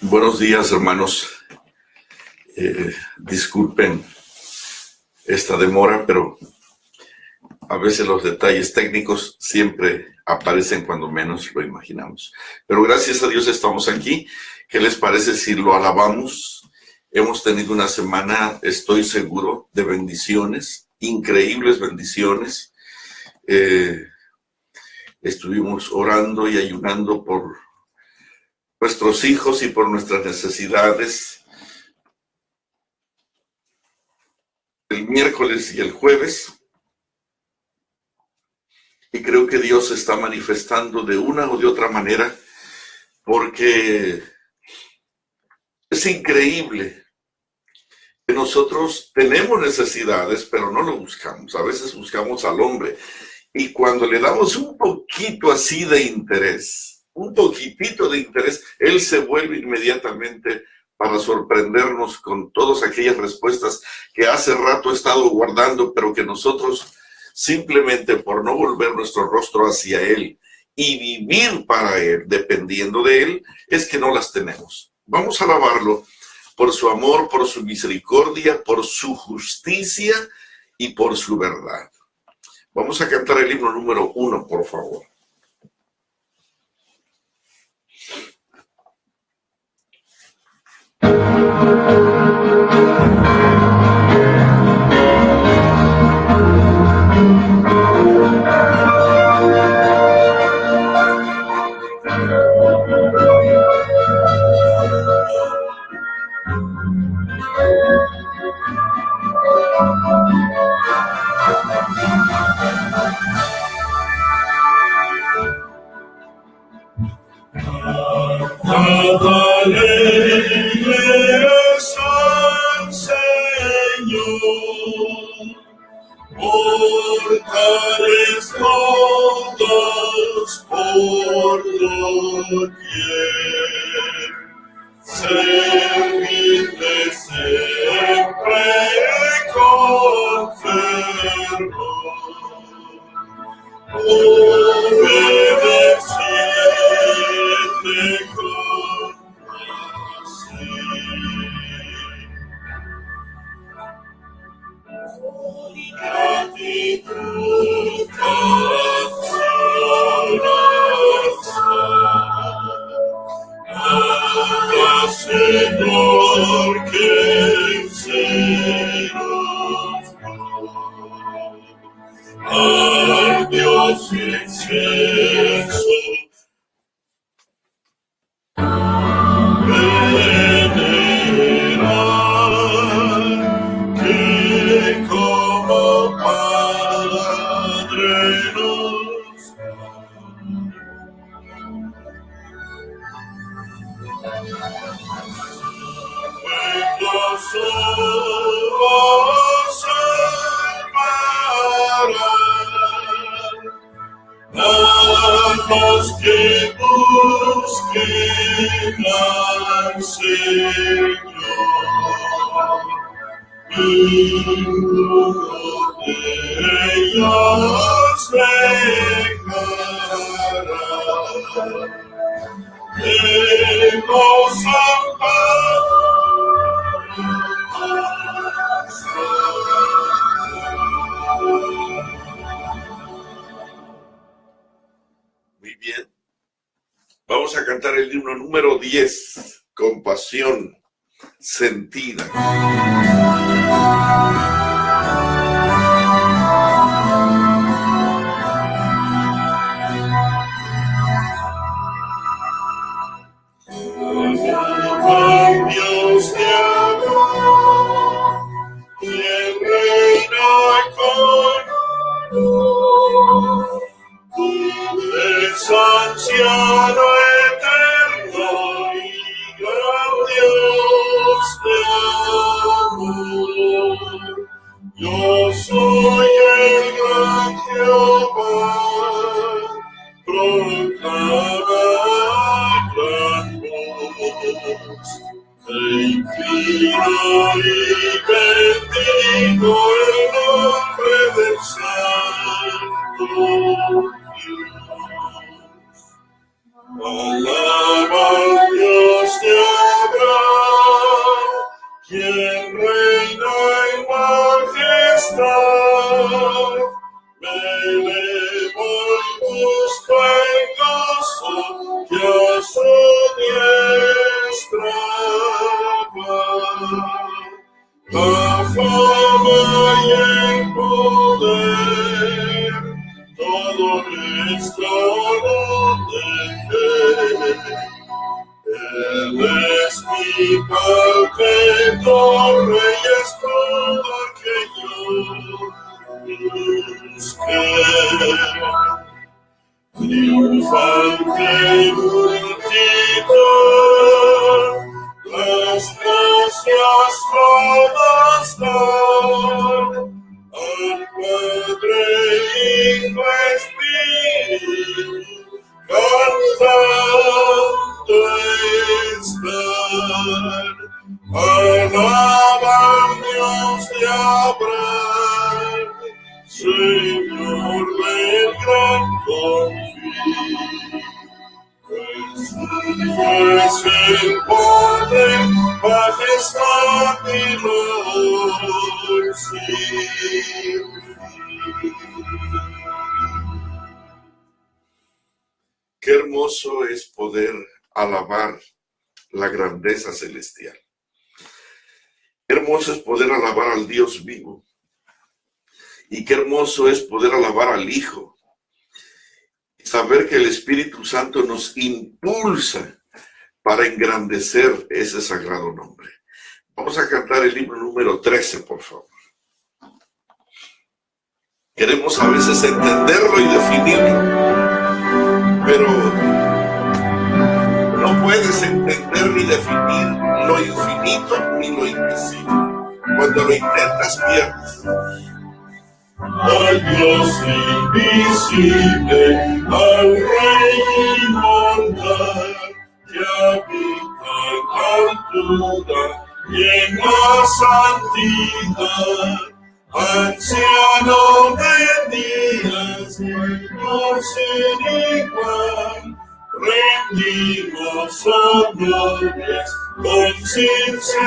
Buenos días, hermanos. Disculpen esta demora, pero a veces los detalles técnicos siempre aparecen cuando menos lo imaginamos. Pero gracias a Dios estamos aquí. ¿Qué les parece si lo alabamos? Hemos tenido una semana, estoy seguro, de bendiciones, increíbles bendiciones. Estuvimos orando y ayunando por nuestros hijos y por nuestras necesidades el miércoles y el jueves, y creo que Dios se está manifestando de una o de otra manera, porque es increíble que nosotros tenemos necesidades, pero no lo buscamos. A veces buscamos al hombre, y cuando le damos un poquito así de interés, un poquitito de interés, él se vuelve inmediatamente para sorprendernos con todas aquellas respuestas que hace rato he estado guardando, pero que nosotros simplemente por no volver nuestro rostro hacia él y vivir para él, dependiendo de él, es que no las tenemos. Vamos a alabarlo por su amor, por su misericordia, por su justicia y por su verdad. Vamos a cantar el himno número 1, por favor. Alegres al Señor, mortales todos por doquier, servidle siempre con fervor, obedeciendo con gratitud, al Señor que se nos dio, al Dios excelso, que como Padre nos salvará a los que busquen al Señor. Ninguno de ellos dejará. Hemos amado. Muy bien. Vamos a cantar el himno número 10, Compasión Sentida. Dios de amor, quien reina con honor, es anciano eterno y gran Dios de amor. Yo soy el gran Jehová, proclama gran voz. Te inclino y bendigo el nombre del Santo Dios. Alaba al Dios de amor. Él es mi protector, Rey escudo que yo busqué. Triunfante multitud, las gracias todas dan al Padre, Hijo, Espíritu, cantando están. Alaban Dios de Abraham, Señor del gran confío. Es el poder, majestad y gloria sin fin. Qué hermoso es poder alabar la grandeza celestial. Qué hermoso es poder alabar al Dios vivo. Y qué hermoso es poder alabar al Hijo. Saber que el Espíritu Santo nos impulsa para engrandecer ese sagrado nombre. Vamos a cantar el himno número 13, por favor. Queremos a veces entenderlo y definirlo, pero no puedes entender ni definir lo infinito ni lo invisible. Cuando lo intentas, pierdes. Al Dios invisible, al Rey inmortal, que habita en altura y en la santidad, anciano de días, Señor sin igual, rendimos honores con sinceridad.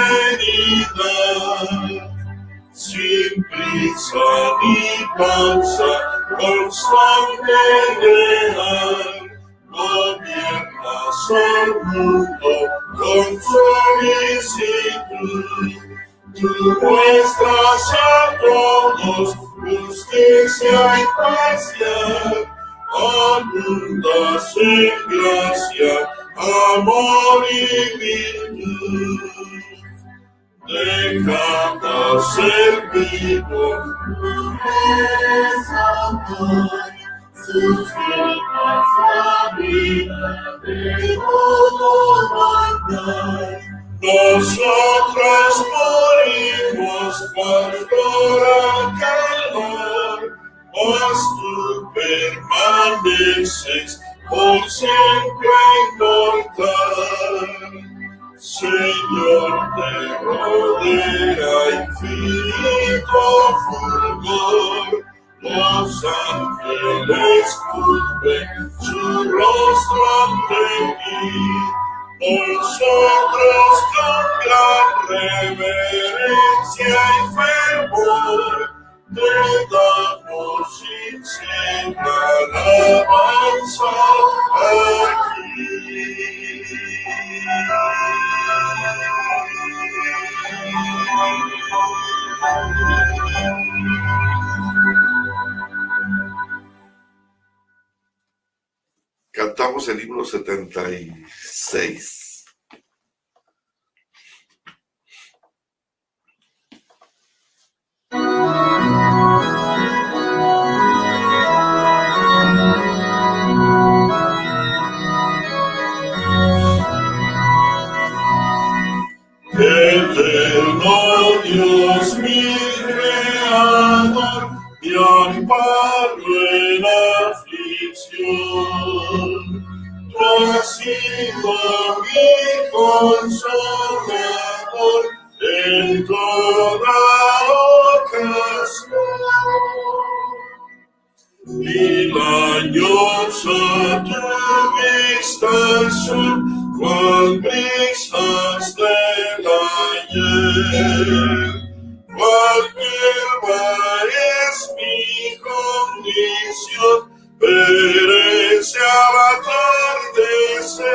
Sin prisa ni pausa, constante y leal, gobiernas el mundo con solicitud. Tú muestras a todos justicia imparcial, abundas en gracia, amor y virtud. Déjame ser vivo, eres amor, suscitas la vida de todo mortal. Nosotros morimos por flor al calor, mas tú permaneces por siempre inmortal. Señor, te rodea infinito fulgor, los ángeles cubren su rostro ante ti. Nosotros con gran reverencia y fervor te damos sincera alabanza aquí. Cantamos el himno 76. Eterno Dios, mi Creador, mi amparo en aflicción. Tú has sido mi consolador en toda ocasión. Mil años a tu vista son cual brisas del ayer. Cualquier es mi condición, perece al atardecer.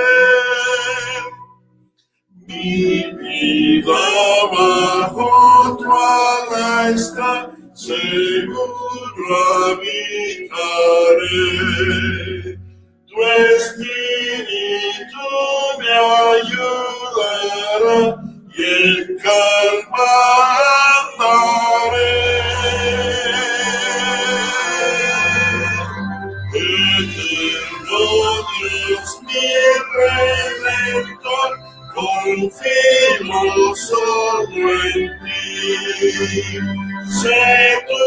Mi vida bajo tu ala está, seguro habitaré. Tú tu espíritu me ayudará y en calma andaré. Eterno Dios, mi Redentor, confío solo en ti. Sé tú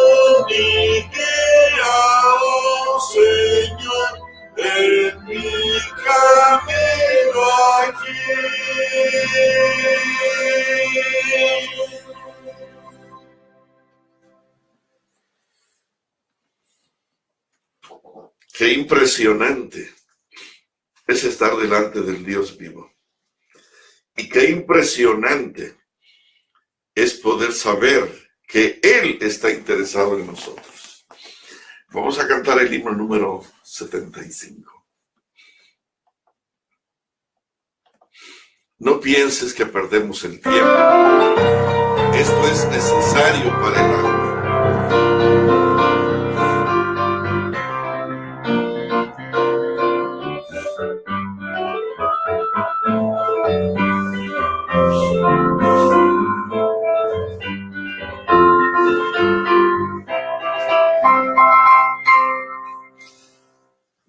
mi guía, oh Señor, en mi camino aquí. Qué impresionante es estar delante del Dios vivo. Y qué impresionante es poder saber que Él está interesado en nosotros. Vamos a cantar el himno número 75. No pienses que perdemos el tiempo. Esto es necesario para el alma.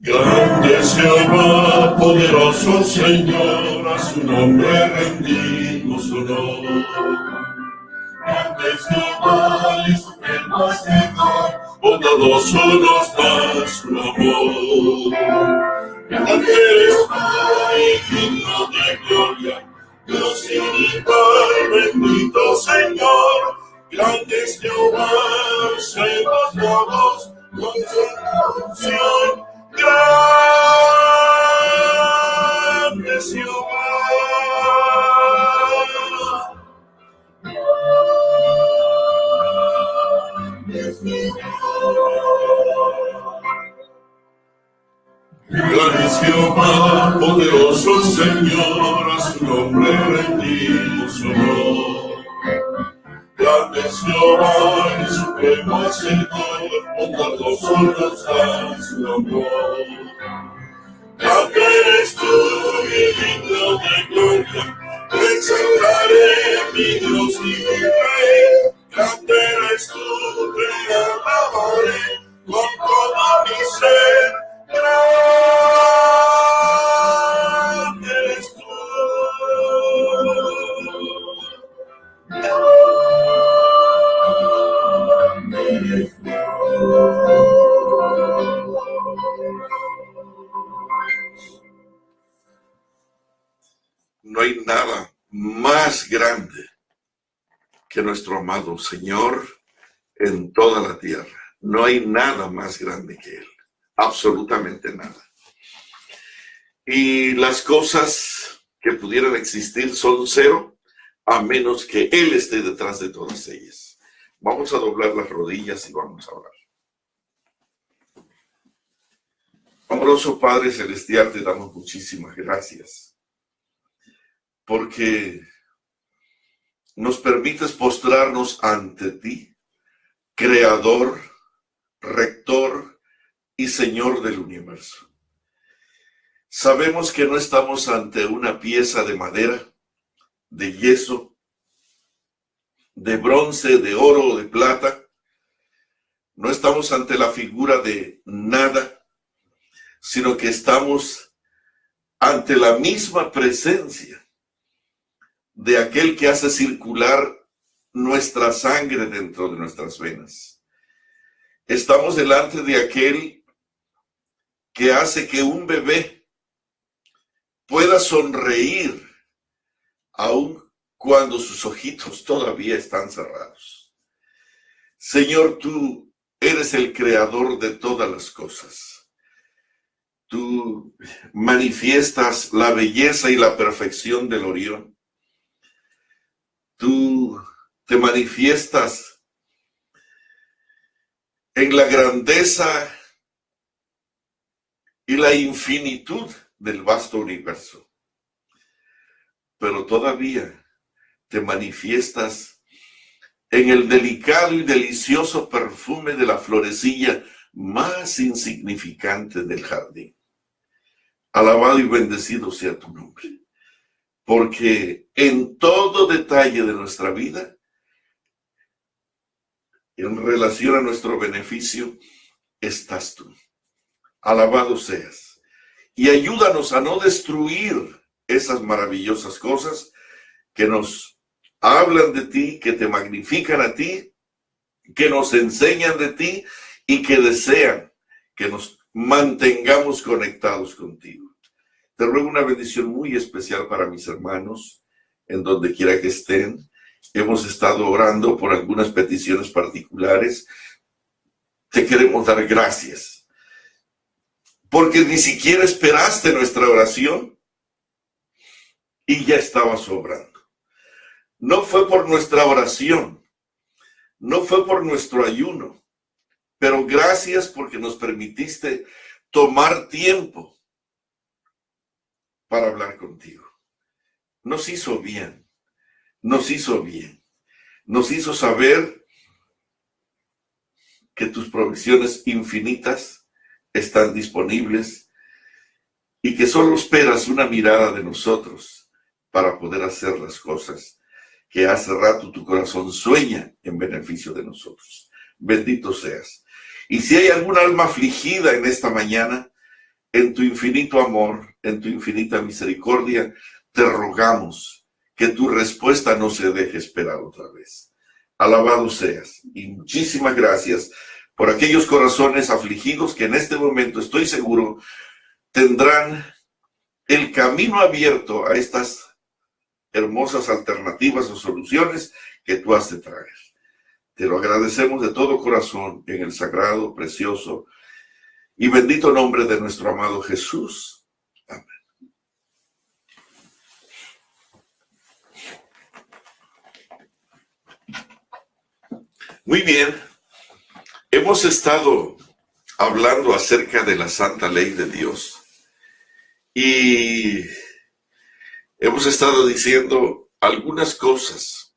Grande es Jehová, poderoso Señor, a su nombre rendimos honor. Grande es Jehová y supremo Hacedor, bondadoso nos da su amor. Grande eres tú y digno de gloria, Dios igual, bendito Señor. Grande es Jehová, seamos la voz con su unción. Grande es Jehová. Grande es Jehová, poderoso Señor, a su nombre rendimos honor. Grande es Jehová y supremo Hacedor, bondadoso nos da su amor. Grande eres tú y digno de gloria, te exaltaré, mi Dios y mi Rey. Grande eres tú, te alabaré con todo mi ser. Grande eres tú. No hay nada más grande que nuestro amado Señor en toda la tierra. No hay nada más grande que Él. Absolutamente nada. Y las cosas que pudieran existir son cero, a menos que Él esté detrás de todas ellas. Vamos a doblar las rodillas y vamos a orar. Amoroso Padre Celestial, te damos muchísimas gracias porque nos permites postrarnos ante ti, Creador, Rector y Señor del universo. Sabemos que no estamos ante una pieza de madera, de yeso, de bronce, de oro o de plata. No estamos ante la figura de nada, sino que estamos ante la misma presencia de aquel que hace circular nuestra sangre dentro de nuestras venas. Estamos delante de aquel que hace que un bebé pueda sonreír aun cuando sus ojitos todavía están cerrados. Señor, tú eres el creador de todas las cosas. Tú manifiestas la belleza y la perfección del Orión. Tú te manifiestas en la grandeza y la infinitud del vasto universo. Pero todavía te manifiestas en el delicado y delicioso perfume de la florecilla más insignificante del jardín. Alabado y bendecido sea tu nombre, porque en todo detalle de nuestra vida, en relación a nuestro beneficio, estás tú. Alabado seas. Y ayúdanos a no destruir esas maravillosas cosas que nos hablan de ti, que te magnifican a ti, que nos enseñan de ti y que desean que nos mantengamos conectados contigo. Te ruego una bendición muy especial para mis hermanos, en donde quiera que estén. Hemos estado orando por algunas peticiones particulares. Te queremos dar gracias, porque ni siquiera esperaste nuestra oración y ya estaba sobrando. No fue por nuestra oración, no fue por nuestro ayuno, pero gracias porque nos permitiste tomar tiempo para hablar contigo. Nos hizo bien, nos hizo bien, nos hizo saber que tus provisiones infinitas están disponibles y que solo esperas una mirada de nosotros para poder hacer las cosas que hace rato tu corazón sueña en beneficio de nosotros. Bendito seas. Y si hay alguna alma afligida en esta mañana, en tu infinito amor, en tu infinita misericordia, te rogamos que tu respuesta no se deje esperar otra vez. Alabado seas y muchísimas gracias por aquellos corazones afligidos que en este momento estoy seguro tendrán el camino abierto a estas hermosas alternativas o soluciones que tú has de traer. Te lo agradecemos de todo corazón en el sagrado, precioso y bendito nombre de nuestro amado Jesús. Amén. Muy bien, hemos estado hablando acerca de la santa ley de Dios y hemos estado diciendo algunas cosas.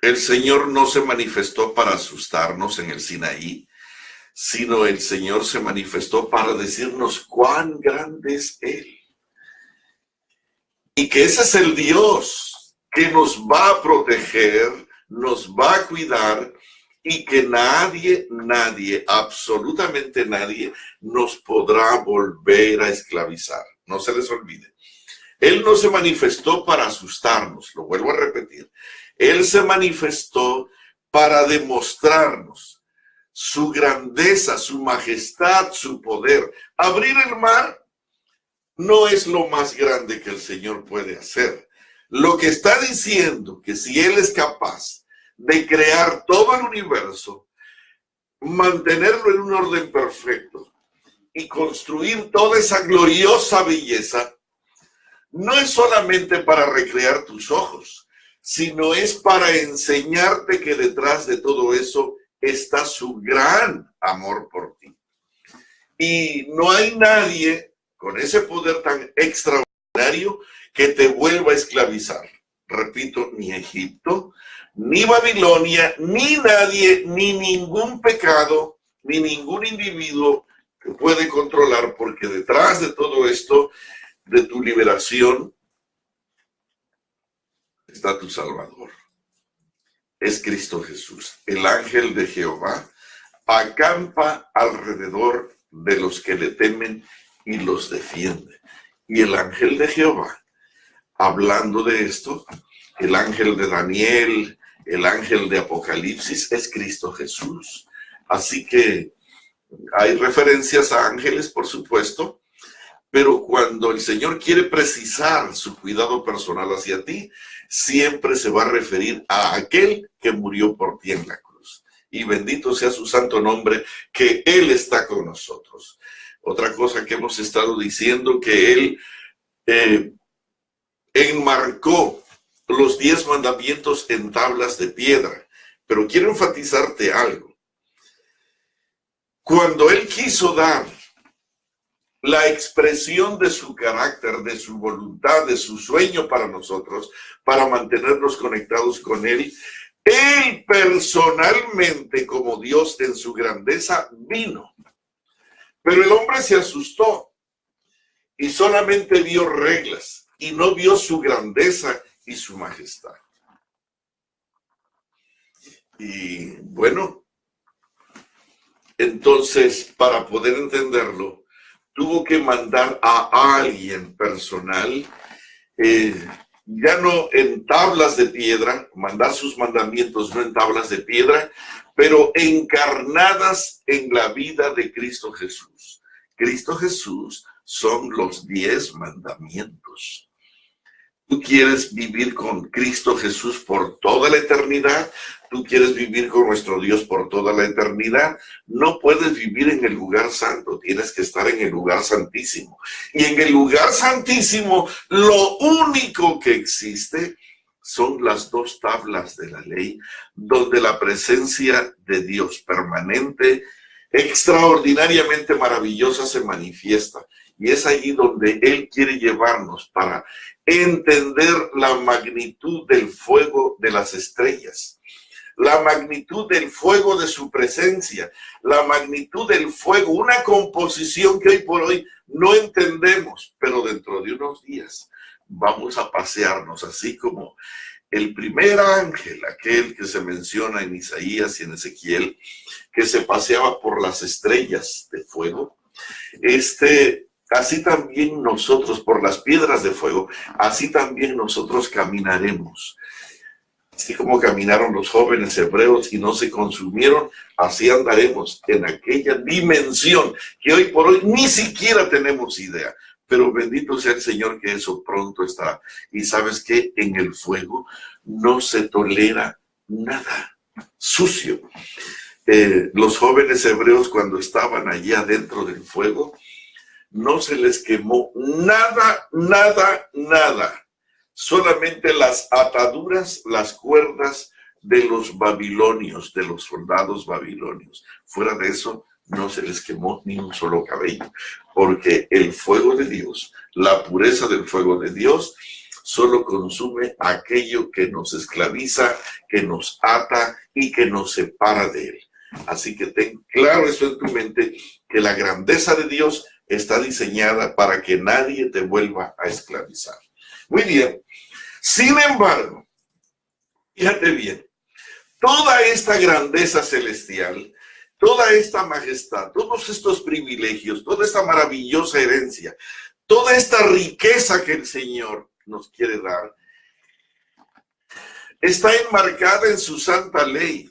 El Señor no se manifestó para asustarnos en el Sinaí, sino el Señor se manifestó para decirnos cuán grande es Él. Y que ese es el Dios que nos va a proteger, nos va a cuidar y que nadie, absolutamente nadie, nos podrá volver a esclavizar. No se les olvide. Él no se manifestó para asustarnos, lo vuelvo a repetir. Él se manifestó para demostrarnos su grandeza, su majestad, su poder. Abrir el mar no es lo más grande que el Señor puede hacer. Lo que está diciendo que si Él es capaz de crear todo el universo, mantenerlo en un orden perfecto y construir toda esa gloriosa belleza, no es solamente para recrear tus ojos, sino es para enseñarte que detrás de todo eso está su gran amor por ti. Y no hay nadie con ese poder tan extraordinario que te vuelva a esclavizar. Repito, ni Egipto, ni Babilonia, ni nadie, ni ningún pecado, ni ningún individuo te puede controlar, porque detrás de todo esto, de tu liberación, está tu Salvador. Es Cristo Jesús. El ángel de Jehová acampa alrededor de los que le temen y los defiende. Y el ángel de Jehová, hablando de esto, el ángel de Daniel, el ángel de Apocalipsis, es Cristo Jesús. Así que hay referencias a ángeles, por supuesto, pero cuando el Señor quiere precisar su cuidado personal hacia ti, siempre se va a referir a aquel que murió por ti en la cruz. Y bendito sea su santo nombre, que Él está con nosotros. Otra cosa que hemos estado diciendo, que Él enmarcó los 10 mandamientos en tablas de piedra. Pero quiero enfatizarte algo. Cuando Él quiso dar la expresión de su carácter, de su voluntad, de su sueño para nosotros, para mantenernos conectados con Él, Él personalmente, como Dios en su grandeza, vino Pero el hombre se asustó y solamente vio reglas y no vio su grandeza y su majestad. Y bueno, entonces para poder entenderlo, tuvo que mandar a alguien personal, ya no en tablas de piedra, mandar sus mandamientos no en tablas de piedra, pero encarnadas en la vida de Cristo Jesús. Cristo Jesús son los 10 mandamientos. ¿Tú quieres vivir con Cristo Jesús por toda la eternidad? ¿Tú quieres vivir con nuestro Dios por toda la eternidad? No puedes vivir en el lugar santo, tienes que estar en el lugar santísimo. Y en el lugar santísimo, lo único que existe son las 2 tablas de la ley, donde la presencia de Dios permanente, extraordinariamente maravillosa, se manifiesta. Y es allí donde Él quiere llevarnos para entender la magnitud del fuego de las estrellas, la magnitud del fuego de su presencia, la magnitud del fuego, una composición que hoy por hoy no entendemos, pero dentro de unos días vamos a pasearnos, así como el primer ángel, aquel que se menciona en Isaías y en Ezequiel, que se paseaba por las estrellas de fuego, así también nosotros, por las piedras de fuego, así también nosotros caminaremos. Así como caminaron los jóvenes hebreos y no se consumieron, así andaremos en aquella dimensión que hoy por hoy ni siquiera tenemos idea. Pero bendito sea el Señor que eso pronto estará. Y sabes que en el fuego no se tolera nada sucio. Los jóvenes hebreos, cuando estaban allí adentro del fuego, no se les quemó nada, nada, nada. Solamente las ataduras, las cuerdas de los babilonios, de los soldados babilonios. Fuera de eso, no se les quemó ni un solo cabello. Porque el fuego de Dios, la pureza del fuego de Dios, solo consume aquello que nos esclaviza, que nos ata y que nos separa de Él. Así que ten claro eso en tu mente, que la grandeza de Dios está diseñada para que nadie te vuelva a esclavizar. Muy bien. Sin embargo, fíjate bien, toda esta grandeza celestial, toda esta majestad, todos estos privilegios, toda esta maravillosa herencia, toda esta riqueza que el Señor nos quiere dar, está enmarcada en su santa ley.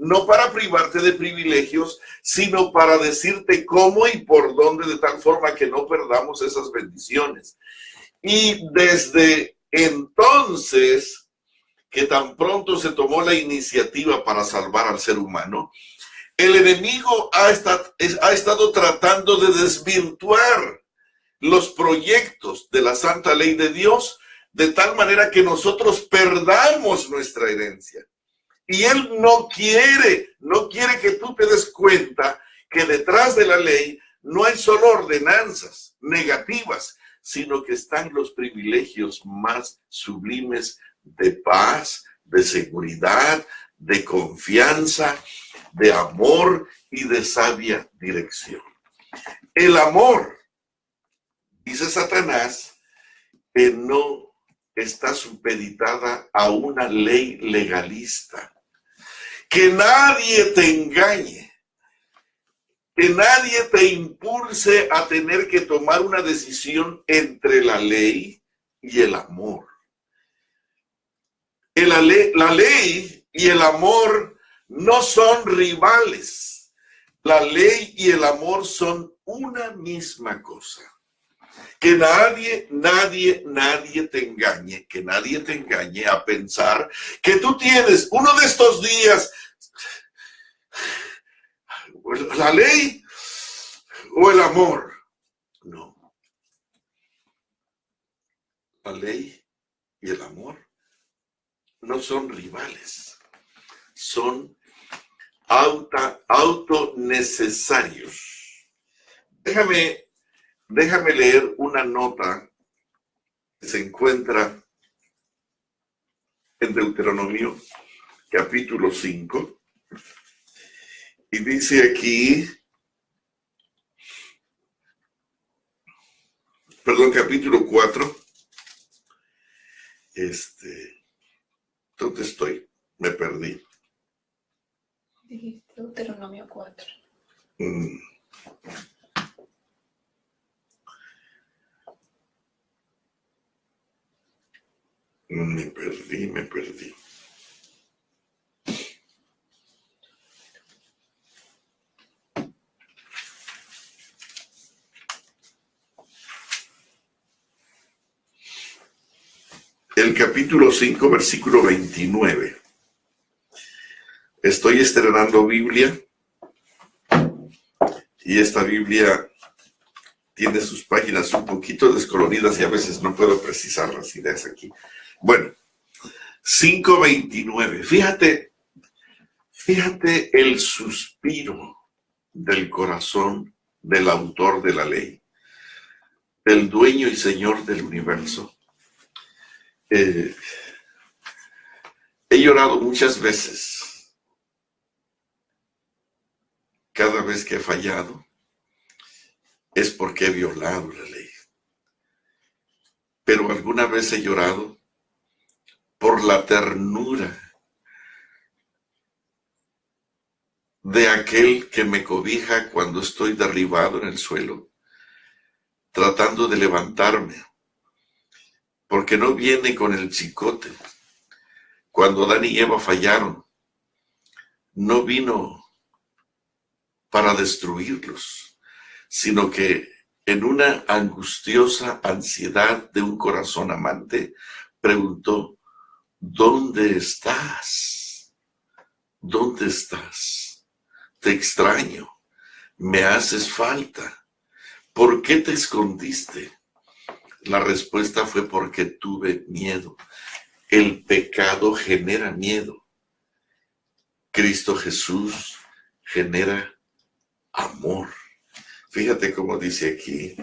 No para privarte de privilegios, sino para decirte cómo y por dónde, de tal forma que no perdamos esas bendiciones. Y desde entonces, que tan pronto se tomó la iniciativa para salvar al ser humano, el enemigo ha estado tratando de desvirtuar los proyectos de la santa ley de Dios, de tal manera que nosotros perdamos nuestra herencia. Y Él no quiere que tú te des cuenta que detrás de la ley no hay solo ordenanzas negativas, sino que están los privilegios más sublimes de paz, de seguridad, de confianza, de amor y de sabia dirección. El amor, dice Satanás, que no está supeditada a una ley legalista. Que nadie te engañe, que nadie te impulse a tener que tomar una decisión entre la ley y el amor. La ley y el amor no son rivales. La ley y el amor son una misma cosa. Que nadie te engañe, que nadie te engañe a pensar que tú tienes uno de estos días, la ley o el amor. No. La ley y el amor no son rivales, son autonecesarios. Déjame leer una nota que se encuentra en Deuteronomio, capítulo 5, y dice aquí: capítulo 4. ¿Dónde estoy? Me perdí. Dijiste Deuteronomio 4. Me perdí. El capítulo 5, versículo 29. Estoy estrenando Biblia y esta Biblia tiene sus páginas un poquito descoloridas y a veces no puedo precisar las ideas aquí. Bueno, 5:29. Fíjate el suspiro del corazón del autor de la ley, del dueño y señor del universo. He llorado muchas veces. Cada vez que he fallado es porque he violado la ley. Pero alguna vez he llorado por la ternura de aquel que me cobija cuando estoy derribado en el suelo, tratando de levantarme, porque no viene con el chicote. Cuando Adán y Eva fallaron, no vino para destruirlos, sino que en una angustiosa ansiedad de un corazón amante, preguntó: ¿dónde estás? ¿Dónde estás? Te extraño, me haces falta. ¿Por qué te escondiste? La respuesta fue: porque tuve miedo. El pecado genera miedo. Cristo Jesús genera amor. Fíjate cómo dice aquí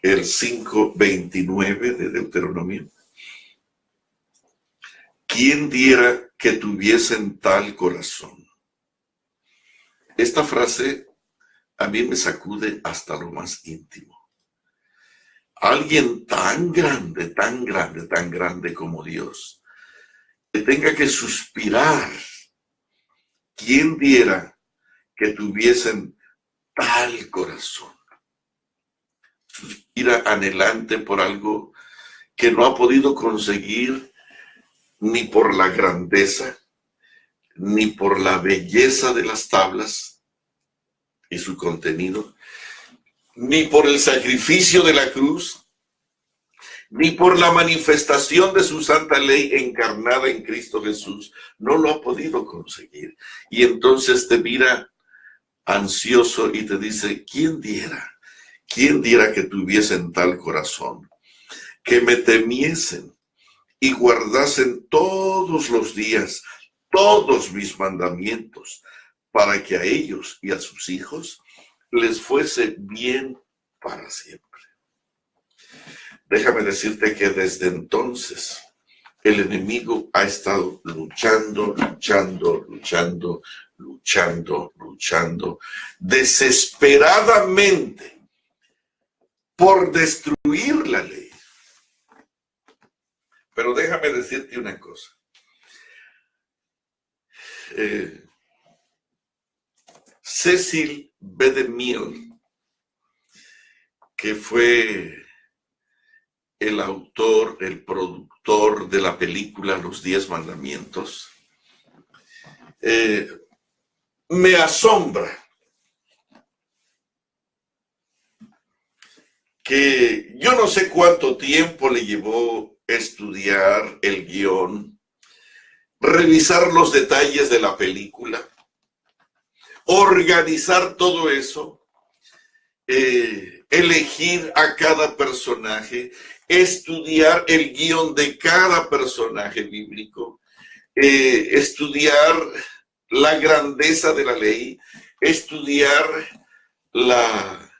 el 5:29 de Deuteronomio. ¿Quién diera que tuviesen tal corazón? Esta frase a mí me sacude hasta lo más íntimo. Alguien tan grande como Dios, que tenga que suspirar. ¿Quién diera que tuviesen tal corazón? Suspira anhelante por algo que no ha podido conseguir ni por la grandeza, ni por la belleza de las tablas y su contenido, ni por el sacrificio de la cruz, ni por la manifestación de su santa ley encarnada en Cristo Jesús. No lo ha podido conseguir. Y entonces te mira ansioso y te dice: ¿quién diera que tuviesen tal corazón? Que me temiesen y guardasen todos los días todos mis mandamientos, para que a ellos y a sus hijos les fuese bien para siempre. Déjame decirte que desde entonces el enemigo ha estado luchando desesperadamente por destruir la ley. Pero déjame decirte una cosa. Cecil B. DeMille, que fue el autor, el productor de la película Los 10 Mandamientos, me asombra que yo no sé cuánto tiempo le llevó estudiar el guión, revisar los detalles de la película, organizar todo eso, elegir a cada personaje, estudiar el guión de cada personaje bíblico, estudiar la grandeza de la ley, estudiar la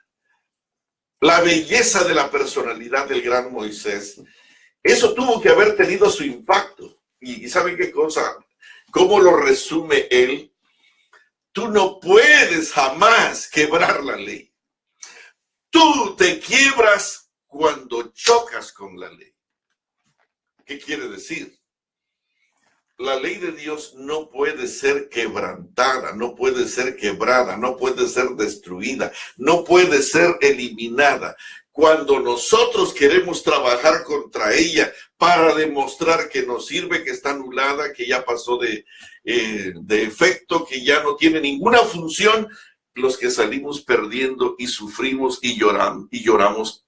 belleza de la personalidad del gran Moisés. Eso tuvo que haber tenido su impacto. ¿Y saben qué cosa? ¿Cómo lo resume él? Tú no puedes jamás quebrar la ley. Tú te quiebras cuando chocas con la ley. ¿Qué quiere decir? La ley de Dios no puede ser quebrantada, no puede ser quebrada, no puede ser destruida, no puede ser eliminada. Cuando nosotros queremos trabajar contra ella para demostrar que nos sirve, que está anulada, que ya pasó de efecto, que ya no tiene ninguna función, los que salimos perdiendo y sufrimos y lloramos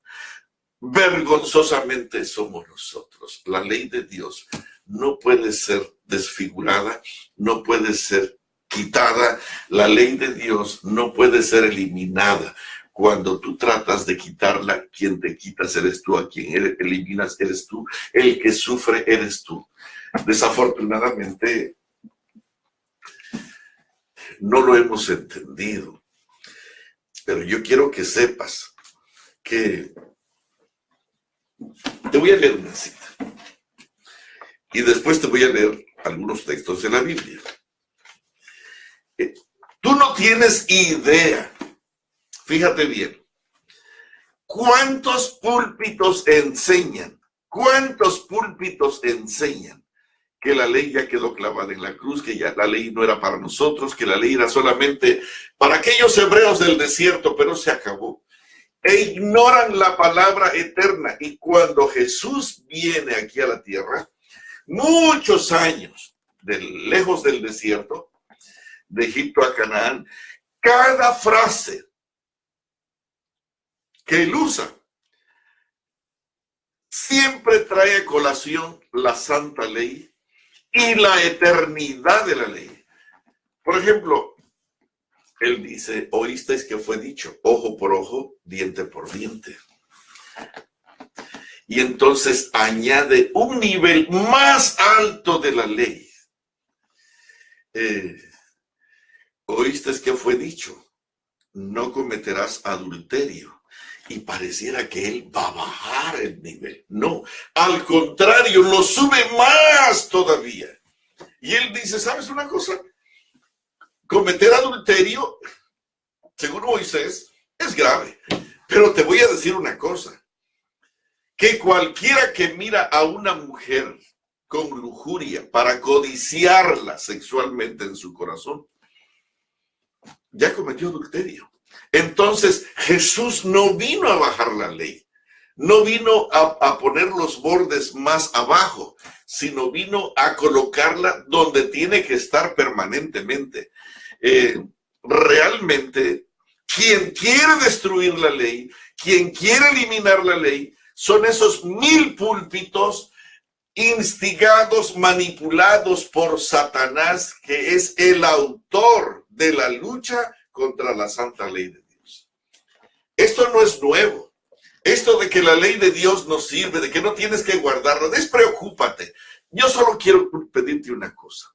vergonzosamente somos nosotros. La ley de Dios no puede ser desfigurada, no puede ser quitada. La ley de Dios no puede ser eliminada. Cuando tú tratas de quitarla, quien te quitas eres tú, a quien eliminas eres tú, el que sufre eres tú. Desafortunadamente, no lo hemos entendido. Pero yo quiero que sepas que te voy a leer una cita. Y después te voy a leer algunos textos de la Biblia. Tú no tienes idea, fíjate bien, cuántos púlpitos enseñan que la ley ya quedó clavada en la cruz, que ya la ley no era para nosotros, que la ley era solamente para aquellos hebreos del desierto, pero se acabó. E ignoran la palabra eterna. Y cuando Jesús viene aquí a la tierra, muchos años lejos del desierto, de Egipto a Canaán, cada frase que él usa siempre trae a colación la santa ley y la eternidad de la ley. Por ejemplo, él dice, oísteis que fue dicho, ojo por ojo, diente por diente. Y entonces añade un nivel más alto de la ley. Oísteis que fue dicho, no cometerás adulterio. Y pareciera que él va a bajar el nivel. No, al contrario, lo sube más todavía. Y él dice, ¿sabes una cosa? Cometer adulterio, según Moisés, es grave. Pero te voy a decir una cosa. Que cualquiera que mira a una mujer con lujuria para codiciarla sexualmente en su corazón, ya cometió adulterio. Entonces, Jesús no vino a bajar la ley, no vino a poner los bordes más abajo, sino vino a colocarla donde tiene que estar permanentemente. Realmente, quien quiere destruir la ley, quien quiere eliminar la ley, son esos 1000 púlpitos instigados, manipulados por Satanás, que es el autor de la lucha contra la santa ley de Dios. Esto no es nuevo. Esto de que la ley de Dios nos sirve, de que no tienes que guardarla, despreocúpate. Yo solo quiero pedirte una cosa.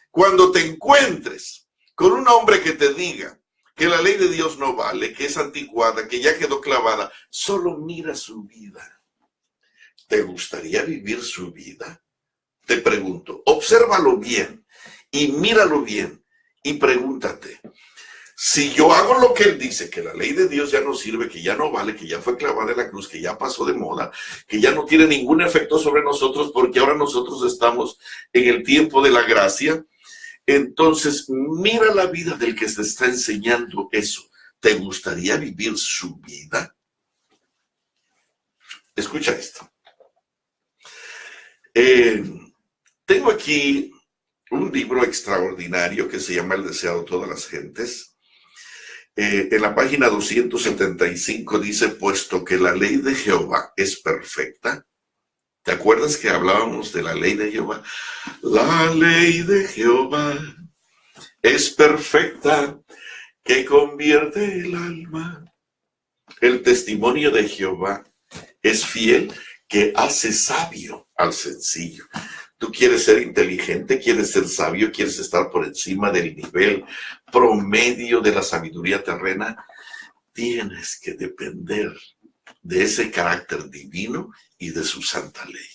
Cuando te encuentres con un hombre que te diga que la ley de Dios no vale, que es anticuada, que ya quedó clavada, solo mira su vida. ¿Te gustaría vivir su vida? Te pregunto, obsérvalo bien y míralo bien y pregúntate, si yo hago lo que él dice, que la ley de Dios ya no sirve, que ya no vale, que ya fue clavada en la cruz, que ya pasó de moda, que ya no tiene ningún efecto sobre nosotros porque ahora nosotros estamos en el tiempo de la gracia, entonces mira la vida del que se está enseñando eso. ¿Te gustaría vivir su vida? Escucha esto. Tengo aquí un libro extraordinario que se llama El deseado de todas las gentes. En la página 275 dice, puesto que la ley de Jehová es perfecta. ¿Te acuerdas que hablábamos de la ley de Jehová? La ley de Jehová es perfecta, que convierte el alma. El testimonio de Jehová es fiel, que hace sabio al sencillo. Tú quieres ser inteligente, quieres ser sabio, quieres estar por encima del nivel promedio de la sabiduría terrena. Tienes que depender de ese carácter divino y de su santa ley.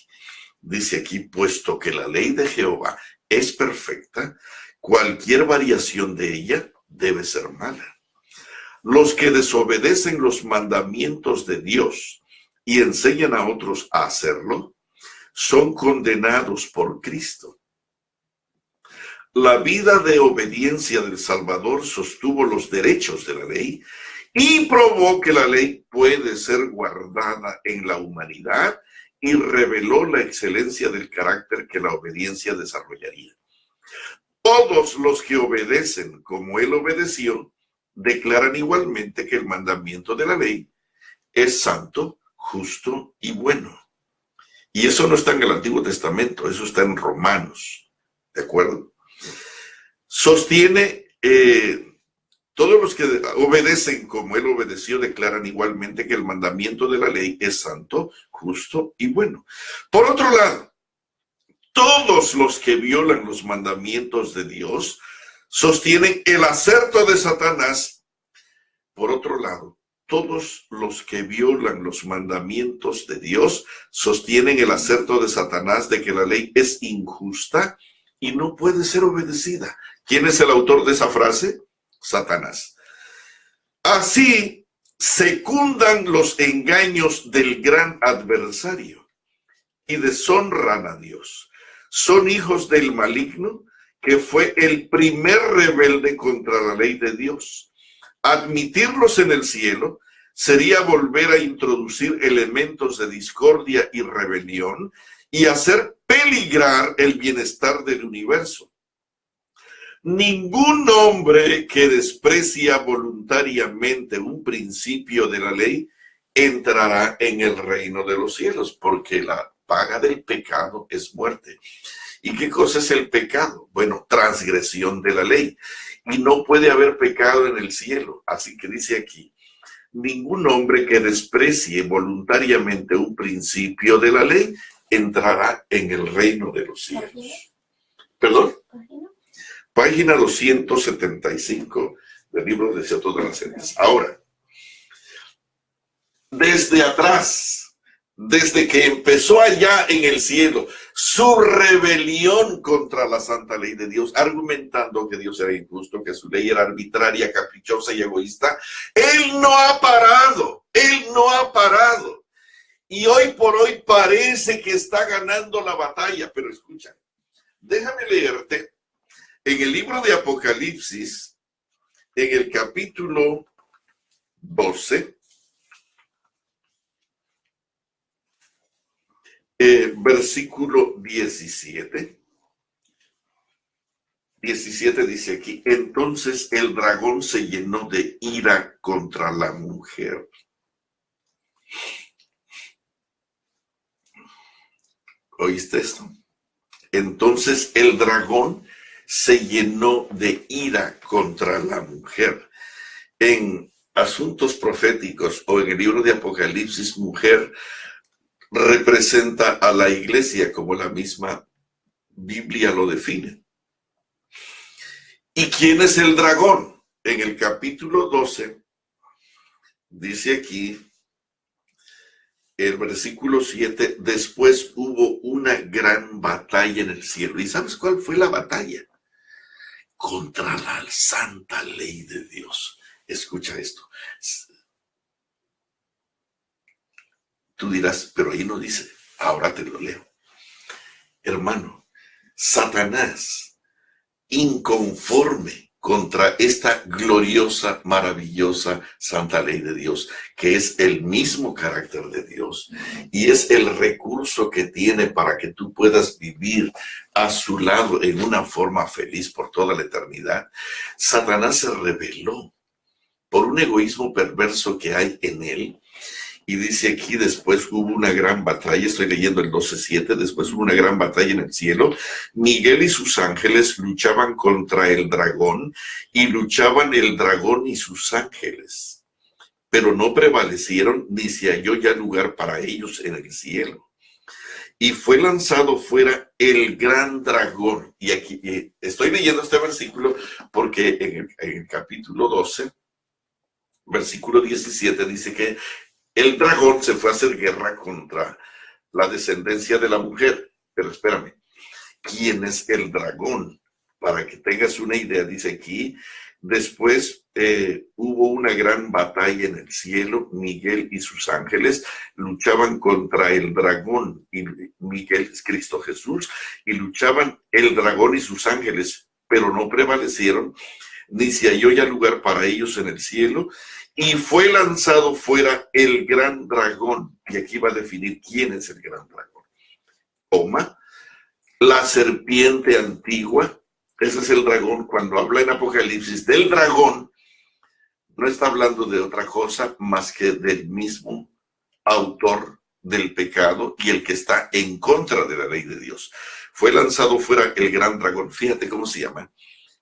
Dice aquí, puesto que la ley de Jehová es perfecta, cualquier variación de ella debe ser mala. Los que desobedecen los mandamientos de Dios y enseñan a otros a hacerlo, son condenados por Cristo. La vida de obediencia del Salvador sostuvo los derechos de la ley y probó que la ley puede ser guardada en la humanidad y reveló la excelencia del carácter que la obediencia desarrollaría. Todos los que obedecen como Él obedeció, declaran igualmente que el mandamiento de la ley es santo, justo y bueno. Y eso no está en el Antiguo Testamento, eso está en Romanos, ¿de acuerdo? Sostiene, todos los que obedecen como Él obedeció, declaran igualmente que el mandamiento de la ley es santo, justo y bueno. Por otro lado, todos los que violan los mandamientos de Dios sostienen el aserto de Satanás. Por otro lado, todos los que violan los mandamientos de Dios sostienen el aserto de Satanás de que la ley es injusta y no puede ser obedecida. ¿Quién es el autor de esa frase? Satanás. Así secundan los engaños del gran adversario y deshonran a Dios. Son hijos del maligno, que fue el primer rebelde contra la ley de Dios. Admitirlos en el cielo sería volver a introducir elementos de discordia y rebelión y hacer peligrar el bienestar del universo. Ningún hombre que desprecia voluntariamente un principio de la ley entrará en el reino de los cielos, porque la paga del pecado es muerte. ¿Y qué cosa es el pecado? Bueno, transgresión de la ley. Y no puede haber pecado en el cielo. Así que dice aquí, ningún hombre que desprecie voluntariamente un principio de la ley entrará en el reino de los cielos. ¿Perdón? Página 275 del libro de Ciertos de las Gentes. Ahora, desde atrás, desde que empezó allá en el cielo, su rebelión contra la santa ley de Dios, argumentando que Dios era injusto, que su ley era arbitraria, caprichosa y egoísta, Él no ha parado, Él no ha parado. Y hoy por hoy parece que está ganando la batalla, pero escucha, déjame leerte en el libro de Apocalipsis, en el capítulo 12, versículo 17. 17 dice aquí, entonces el dragón se llenó de ira contra la mujer. ¿Oíste esto? Entonces el dragón se llenó de ira contra la mujer. En asuntos proféticos o en el libro de Apocalipsis, mujer representa a la iglesia como la misma Biblia lo define. ¿Y quién es el dragón? En el capítulo 12, dice aquí, el versículo 7, después hubo una gran batalla en el cielo. ¿Y sabes cuál fue la batalla? Contra la santa ley de Dios. Escucha esto. Tú dirás, pero ahí no dice, ahora te lo leo. Hermano, Satanás, inconforme contra esta gloriosa, maravillosa santa ley de Dios, que es el mismo carácter de Dios y es el recurso que tiene para que tú puedas vivir a su lado en una forma feliz por toda la eternidad. Satanás se rebeló por un egoísmo perverso que hay en él. Y dice aquí, después hubo una gran batalla, estoy leyendo el 12:7, después hubo una gran batalla en el cielo. Miguel y sus ángeles luchaban contra el dragón, y luchaban el dragón y sus ángeles. Pero no prevalecieron, ni se halló ya lugar para ellos en el cielo. Y fue lanzado fuera el gran dragón. Y aquí estoy leyendo este versículo porque en el capítulo 12, versículo 17, dice que el dragón se fue a hacer guerra contra la descendencia de la mujer. Pero espérame, ¿quién es el dragón? Para que tengas una idea, dice aquí, Después hubo una gran batalla en el cielo. Miguel y sus ángeles luchaban contra el dragón, y Miguel es Cristo Jesús, y luchaban el dragón y sus ángeles, pero no prevalecieron, ni se halló ya lugar para ellos en el cielo, y fue lanzado fuera el gran dragón. Y aquí va a definir quién es el gran dragón. Toma, la serpiente antigua. Ese es el dragón. Cuando habla en Apocalipsis del dragón, no está hablando de otra cosa más que del mismo autor del pecado y el que está en contra de la ley de Dios. Fue lanzado fuera el gran dragón. Fíjate cómo se llama.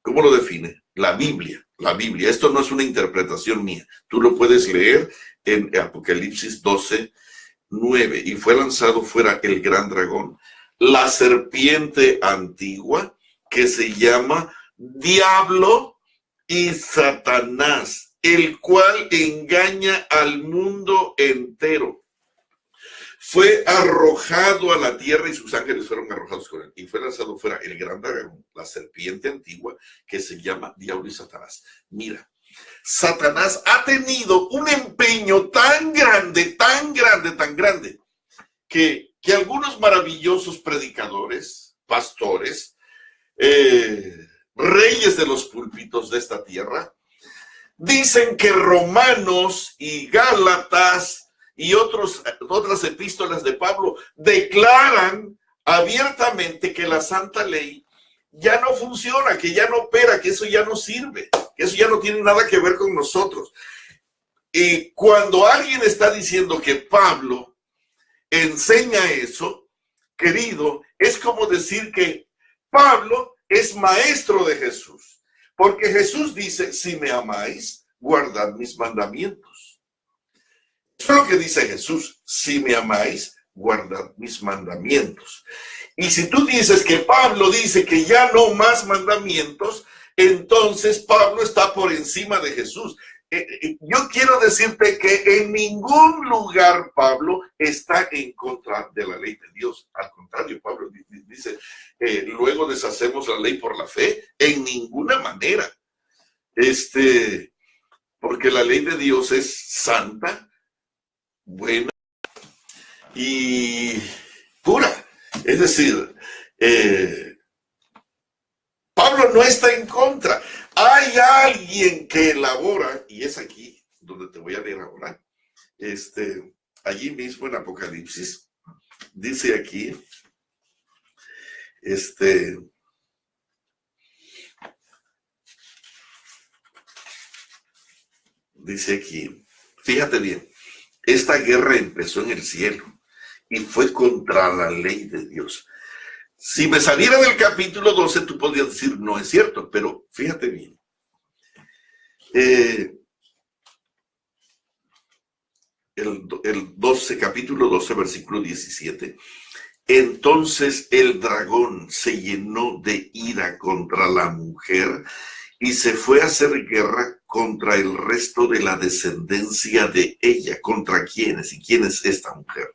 ¿Cómo lo define? La Biblia. La Biblia. Esto no es una interpretación mía. Tú lo puedes leer en Apocalipsis 12:9. Y fue lanzado fuera el gran dragón, la serpiente antigua, que se llama Diablo y Satanás, el cual engaña al mundo entero. Fue arrojado a la tierra y sus ángeles fueron arrojados con él. Y fue lanzado fuera el gran dragón, la serpiente antigua, que se llama Diablo y Satanás. Mira, Satanás ha tenido un empeño tan grande, que algunos maravillosos predicadores, pastores, reyes de los púlpitos de esta tierra, dicen que Romanos y Gálatas y otras epístolas de Pablo declaran abiertamente que la santa ley ya no funciona, que ya no opera, que eso ya no sirve, que eso ya no tiene nada que ver con nosotros. Y cuando alguien está diciendo que Pablo enseña eso, querido, es como decir que Pablo es maestro de Jesús, porque Jesús dice: si me amáis, guardad mis mandamientos. Eso es lo que dice Jesús: si me amáis, guardad mis mandamientos. Y si tú dices que Pablo dice que ya no más mandamientos, entonces Pablo está por encima de Jesús. Yo quiero decirte que en ningún lugar Pablo está en contra de la ley de Dios. Al contrario, Pablo dice, luego deshacemos la ley por la fe. En ninguna manera. Porque la ley de Dios es santa, buena y pura. Es decir, Pablo no está en contra. Hay alguien que elabora, y es aquí donde te voy a leer ahora, allí mismo en Apocalipsis, dice aquí, dice aquí, fíjate bien, esta guerra empezó en el cielo y fue contra la ley de Dios. Si me saliera del capítulo 12, tú podrías decir, no es cierto, pero fíjate bien. Capítulo 12, versículo 17. Entonces el dragón se llenó de ira contra la mujer y se fue a hacer guerra contra el resto de la descendencia de ella. ¿Contra quiénes? ¿Y quién es esta mujer?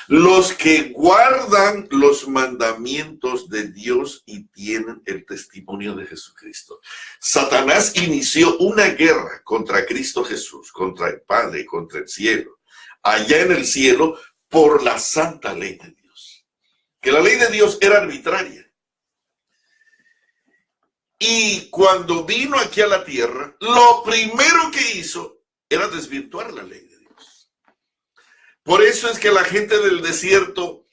Los que guardan los mandamientos de Dios y tienen el testimonio de Jesucristo. Satanás inició una guerra contra Cristo Jesús, contra el Padre, contra el cielo, allá en el cielo, por la santa ley de Dios. Que la ley de Dios era arbitraria. Y cuando vino aquí a la tierra, lo primero que hizo era desvirtuar la ley de Dios. Por eso es que la gente del desierto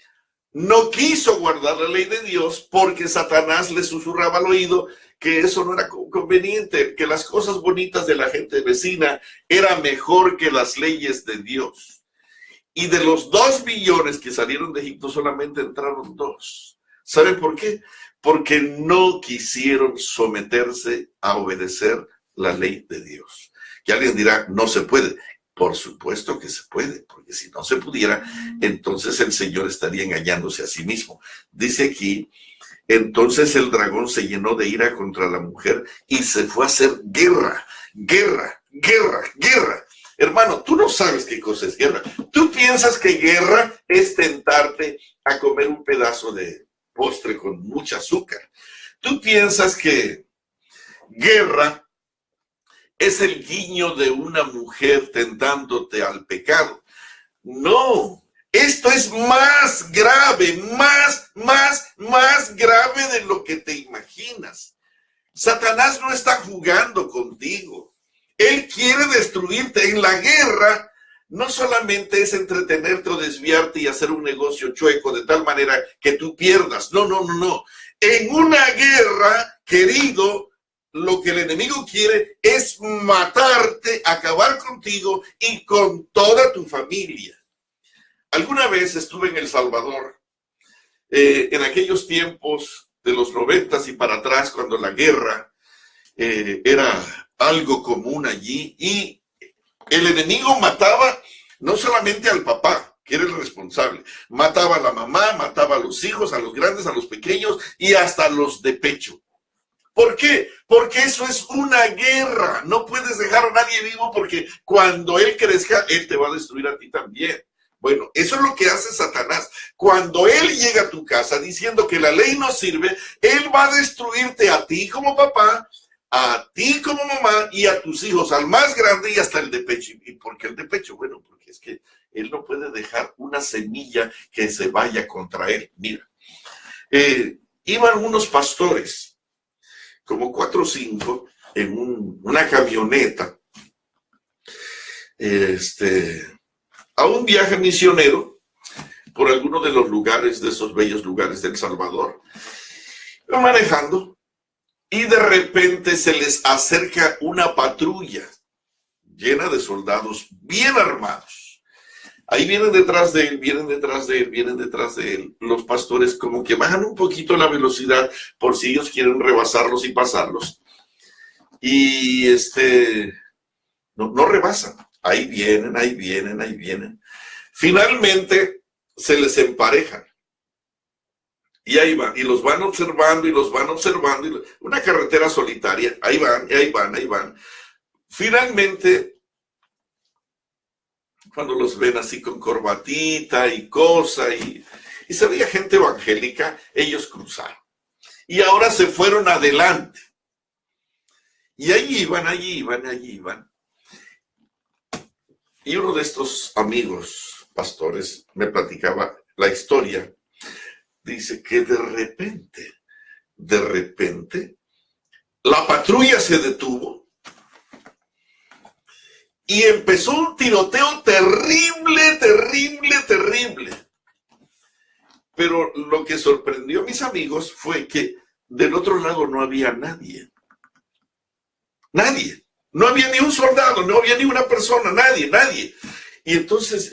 no quiso guardar la ley de Dios, porque Satanás le susurraba al oído que eso no era conveniente, que las cosas bonitas de la gente vecina eran mejor que las leyes de Dios. Y de los 2 millones que salieron de Egipto, solamente entraron 2. ¿Saben por qué? Porque no quisieron someterse a obedecer la ley de Dios. Y alguien dirá, no se puede. Por supuesto que se puede, porque si no se pudiera, entonces el Señor estaría engañándose a sí mismo. Dice aquí, entonces el dragón se llenó de ira contra la mujer y se fue a hacer guerra. Hermano, tú no sabes qué cosa es guerra. Tú piensas que guerra es tentarte a comer un pedazo de postre con mucho azúcar. Tú piensas que guerra es el guiño de una mujer tentándote al pecado. No, esto es más grave, más grave de lo que te imaginas. Satanás no está jugando contigo. Él quiere destruirte. En la guerra no solamente es entretenerte o desviarte y hacer un negocio chueco de tal manera que tú pierdas. No. En una guerra, querido, lo que el enemigo quiere es matarte, acabar contigo y con toda tu familia. Alguna vez estuve en El Salvador, en aquellos tiempos de los 90 y para atrás, cuando la guerra era algo común allí, y el enemigo mataba no solamente al papá, que era el responsable, mataba a la mamá, mataba a los hijos, a los grandes, a los pequeños y hasta a los de pecho. ¿Por qué? Porque eso es una guerra. No puedes dejar a nadie vivo porque cuando él crezca, él te va a destruir a ti también. Bueno, eso es lo que hace Satanás. Cuando él llega a tu casa diciendo que la ley no sirve, él va a destruirte a ti como papá, a ti como mamá y a tus hijos, al más grande y hasta el de pecho. ¿Y por qué el de pecho? Bueno, porque es que él no puede dejar una semilla que se vaya contra él. Mira, iban unos pastores, como 4 o 5, en una camioneta, a un viaje misionero por alguno de los lugares, de esos bellos lugares de El Salvador, manejando, y de repente se les acerca una patrulla llena de soldados bien armados. Ahí vienen detrás de él. Los pastores como que bajan un poquito la velocidad por si ellos quieren rebasarlos y pasarlos. Y no rebasan. Ahí vienen. Finalmente se les emparejan. Y ahí van, y los van observando. Una carretera solitaria. Ahí van. Finalmente, cuando los ven así con corbatita y cosa, y se veía gente evangélica, ellos cruzaron. Y ahora se fueron adelante. Y allí iban. Y uno de estos amigos pastores me platicaba la historia. Dice que de repente, la patrulla se detuvo y empezó un tiroteo terrible. Pero lo que sorprendió a mis amigos fue que del otro lado no había nadie. No había ni un soldado, no había ni una persona, nadie. Y entonces,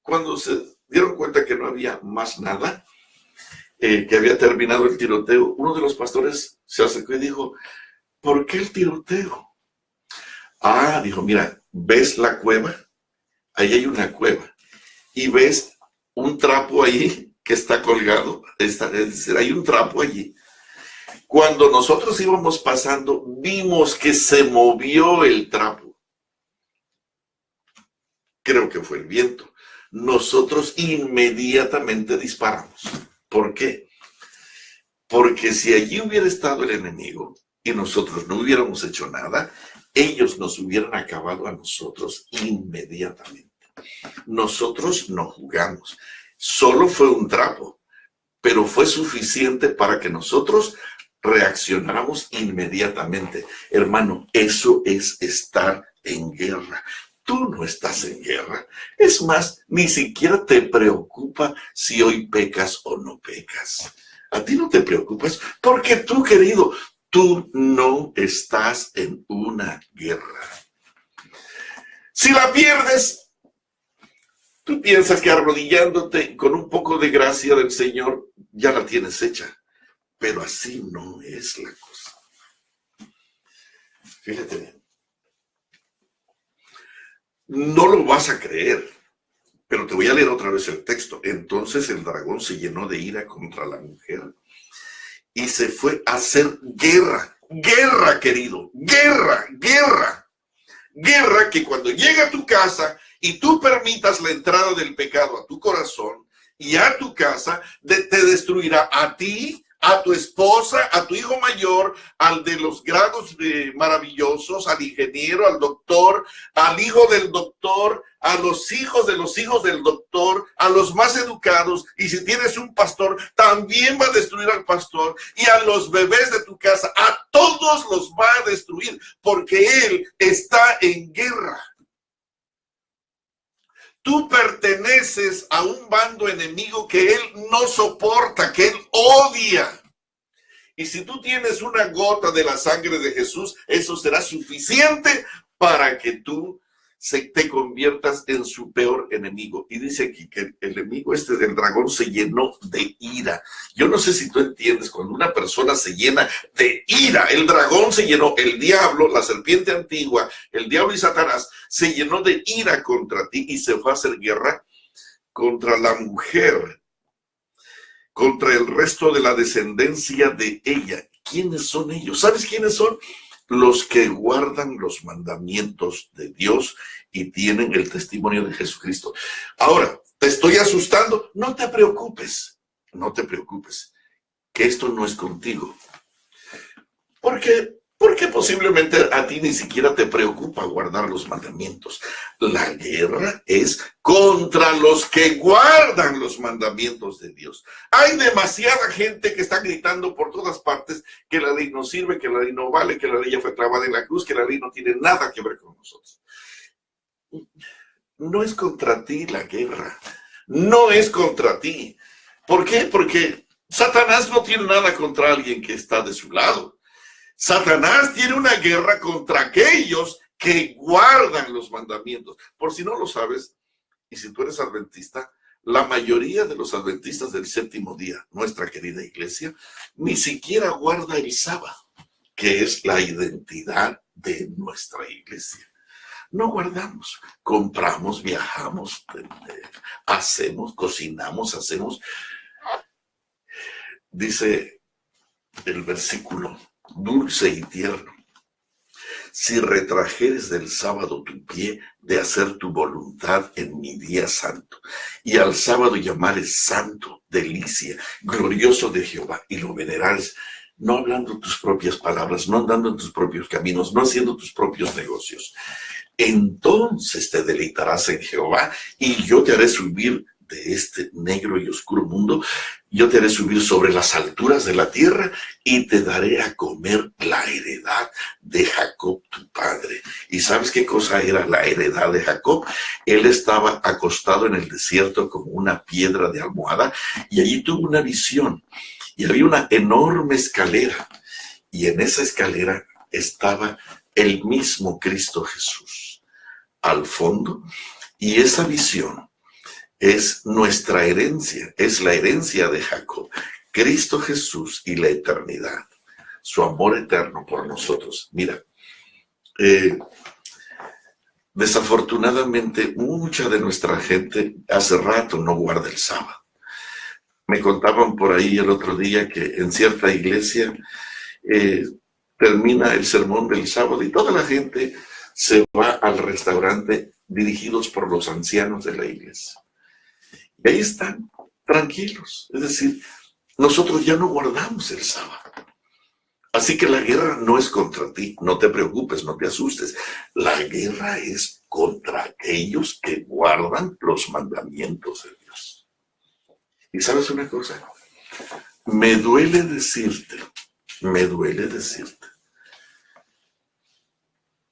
cuando se dieron cuenta que no había más nada, que había terminado el tiroteo, uno de los pastores se acercó y dijo, ¿por qué el tiroteo? Dijo, mira, ¿ves la cueva? Ahí hay una cueva. Y ves un trapo ahí que está colgado. Es decir, hay un trapo allí. Cuando nosotros íbamos pasando, vimos que se movió el trapo. Creo que fue el viento. Nosotros inmediatamente disparamos. ¿Por qué? Porque si allí hubiera estado el enemigo y nosotros no hubiéramos hecho nada, ellos nos hubieran acabado a nosotros inmediatamente. Nosotros no jugamos. Solo fue un trapo, pero fue suficiente para que nosotros reaccionáramos inmediatamente. Hermano, eso es estar en guerra. Tú no estás en guerra. Es más, ni siquiera te preocupa si hoy pecas o no pecas. A ti no te preocupas porque tú, querido, tú no estás en una guerra. Si la pierdes, tú piensas que arrodillándote con un poco de gracia del Señor ya la tienes hecha. Pero así no es la cosa. Fíjate bien. No lo vas a creer, pero te voy a leer otra vez el texto. Entonces el dragón se llenó de ira contra la mujer y se fue a hacer guerra. Guerra, querido. Guerra. Guerra que cuando llega a tu casa y tú permitas la entrada del pecado a tu corazón y a tu casa, te destruirá a ti, a tu esposa, a tu hijo mayor, al de los grados maravillosos, al ingeniero, al doctor, al hijo del doctor, a los hijos del doctor, a los más educados, y si tienes un pastor, también va a destruir al pastor, y a los bebés de tu casa, a todos los va a destruir, porque él está en guerra. Tú perteneces a un bando enemigo que él no soporta, que él odia. Y si tú tienes una gota de la sangre de Jesús, eso será suficiente para que tú te conviertas en su peor enemigo. Y dice aquí que el enemigo del dragón se llenó de ira. Yo no sé si tú entiendes, cuando una persona se llena de ira, el dragón se llenó, el diablo, la serpiente antigua, el diablo y Satanás, se llenó de ira contra ti y se fue a hacer guerra contra la mujer, contra el resto de la descendencia de ella. ¿Quiénes son ellos? ¿Sabes quiénes son? Los que guardan los mandamientos de Dios y tienen el testimonio de Jesucristo. Ahora, ¿te estoy asustando? No te preocupes, que esto no es contigo. Porque posiblemente a ti ni siquiera te preocupa guardar los mandamientos. La guerra es contra los que guardan los mandamientos de Dios. Hay demasiada gente que está gritando por todas partes que la ley no sirve, que la ley no vale, que la ley ya fue clavada en la cruz, que la ley no tiene nada que ver con nosotros. No es contra ti la guerra. No es contra ti. ¿Por qué? Porque Satanás no tiene nada contra alguien que está de su lado. Satanás tiene una guerra contra aquellos que guardan los mandamientos. Por si no lo sabes, y si tú eres adventista, la mayoría de los adventistas del séptimo día, nuestra querida iglesia, ni siquiera guarda el sábado, que es la identidad de nuestra iglesia. No guardamos, compramos, viajamos, hacemos, cocinamos, hacemos. Dice el versículo dulce y tierno: si retrajeres del sábado tu pie de hacer tu voluntad en mi día santo, y al sábado llamares santo, delicia, glorioso de Jehová, y lo venerares, no hablando tus propias palabras, no andando en tus propios caminos, no haciendo tus propios negocios, entonces te deleitarás en Jehová, y yo te haré subir de este negro y oscuro mundo, yo te haré subir sobre las alturas de la tierra y te daré a comer la heredad de Jacob tu padre. ¿Y sabes qué cosa era la heredad de Jacob? Él estaba acostado en el desierto como una piedra de almohada y allí tuvo una visión y había una enorme escalera y en esa escalera estaba el mismo Cristo Jesús al fondo, y esa visión es nuestra herencia, es la herencia de Jacob, Cristo Jesús y la eternidad, su amor eterno por nosotros. Mira, desafortunadamente mucha de nuestra gente hace rato no guarda el sábado. Me contaban por ahí el otro día que en cierta iglesia termina el sermón del sábado y toda la gente se va al restaurante dirigidos por los ancianos de la iglesia. Y ahí están, tranquilos. Es decir, nosotros ya no guardamos el sábado. Así que la guerra no es contra ti. No te preocupes, no te asustes. La guerra es contra aquellos que guardan los mandamientos de Dios. ¿Y sabes una cosa? Me duele decirte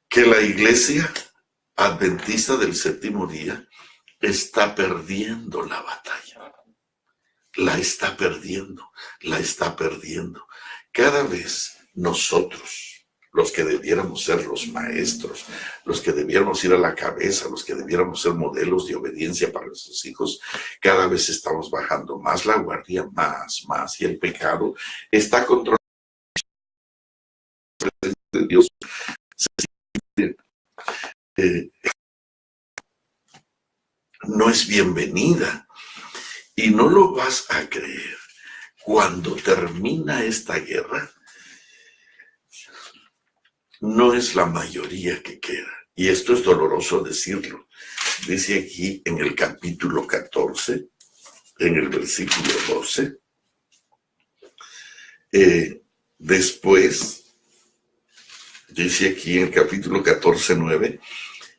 que la iglesia adventista del séptimo día está perdiendo la batalla. La está perdiendo. Cada vez nosotros, los que debiéramos ser los maestros, los que debiéramos ir a la cabeza, los que debiéramos ser modelos de obediencia para nuestros hijos, cada vez estamos bajando más la guardia, más, y el pecado está controlado de Dios. No es bienvenida y no lo vas a creer. Cuando termina esta guerra, no es la mayoría que queda. Y esto es doloroso decirlo. Dice aquí en el capítulo 14, en el versículo 12, Después, dice aquí en el capítulo 14:9,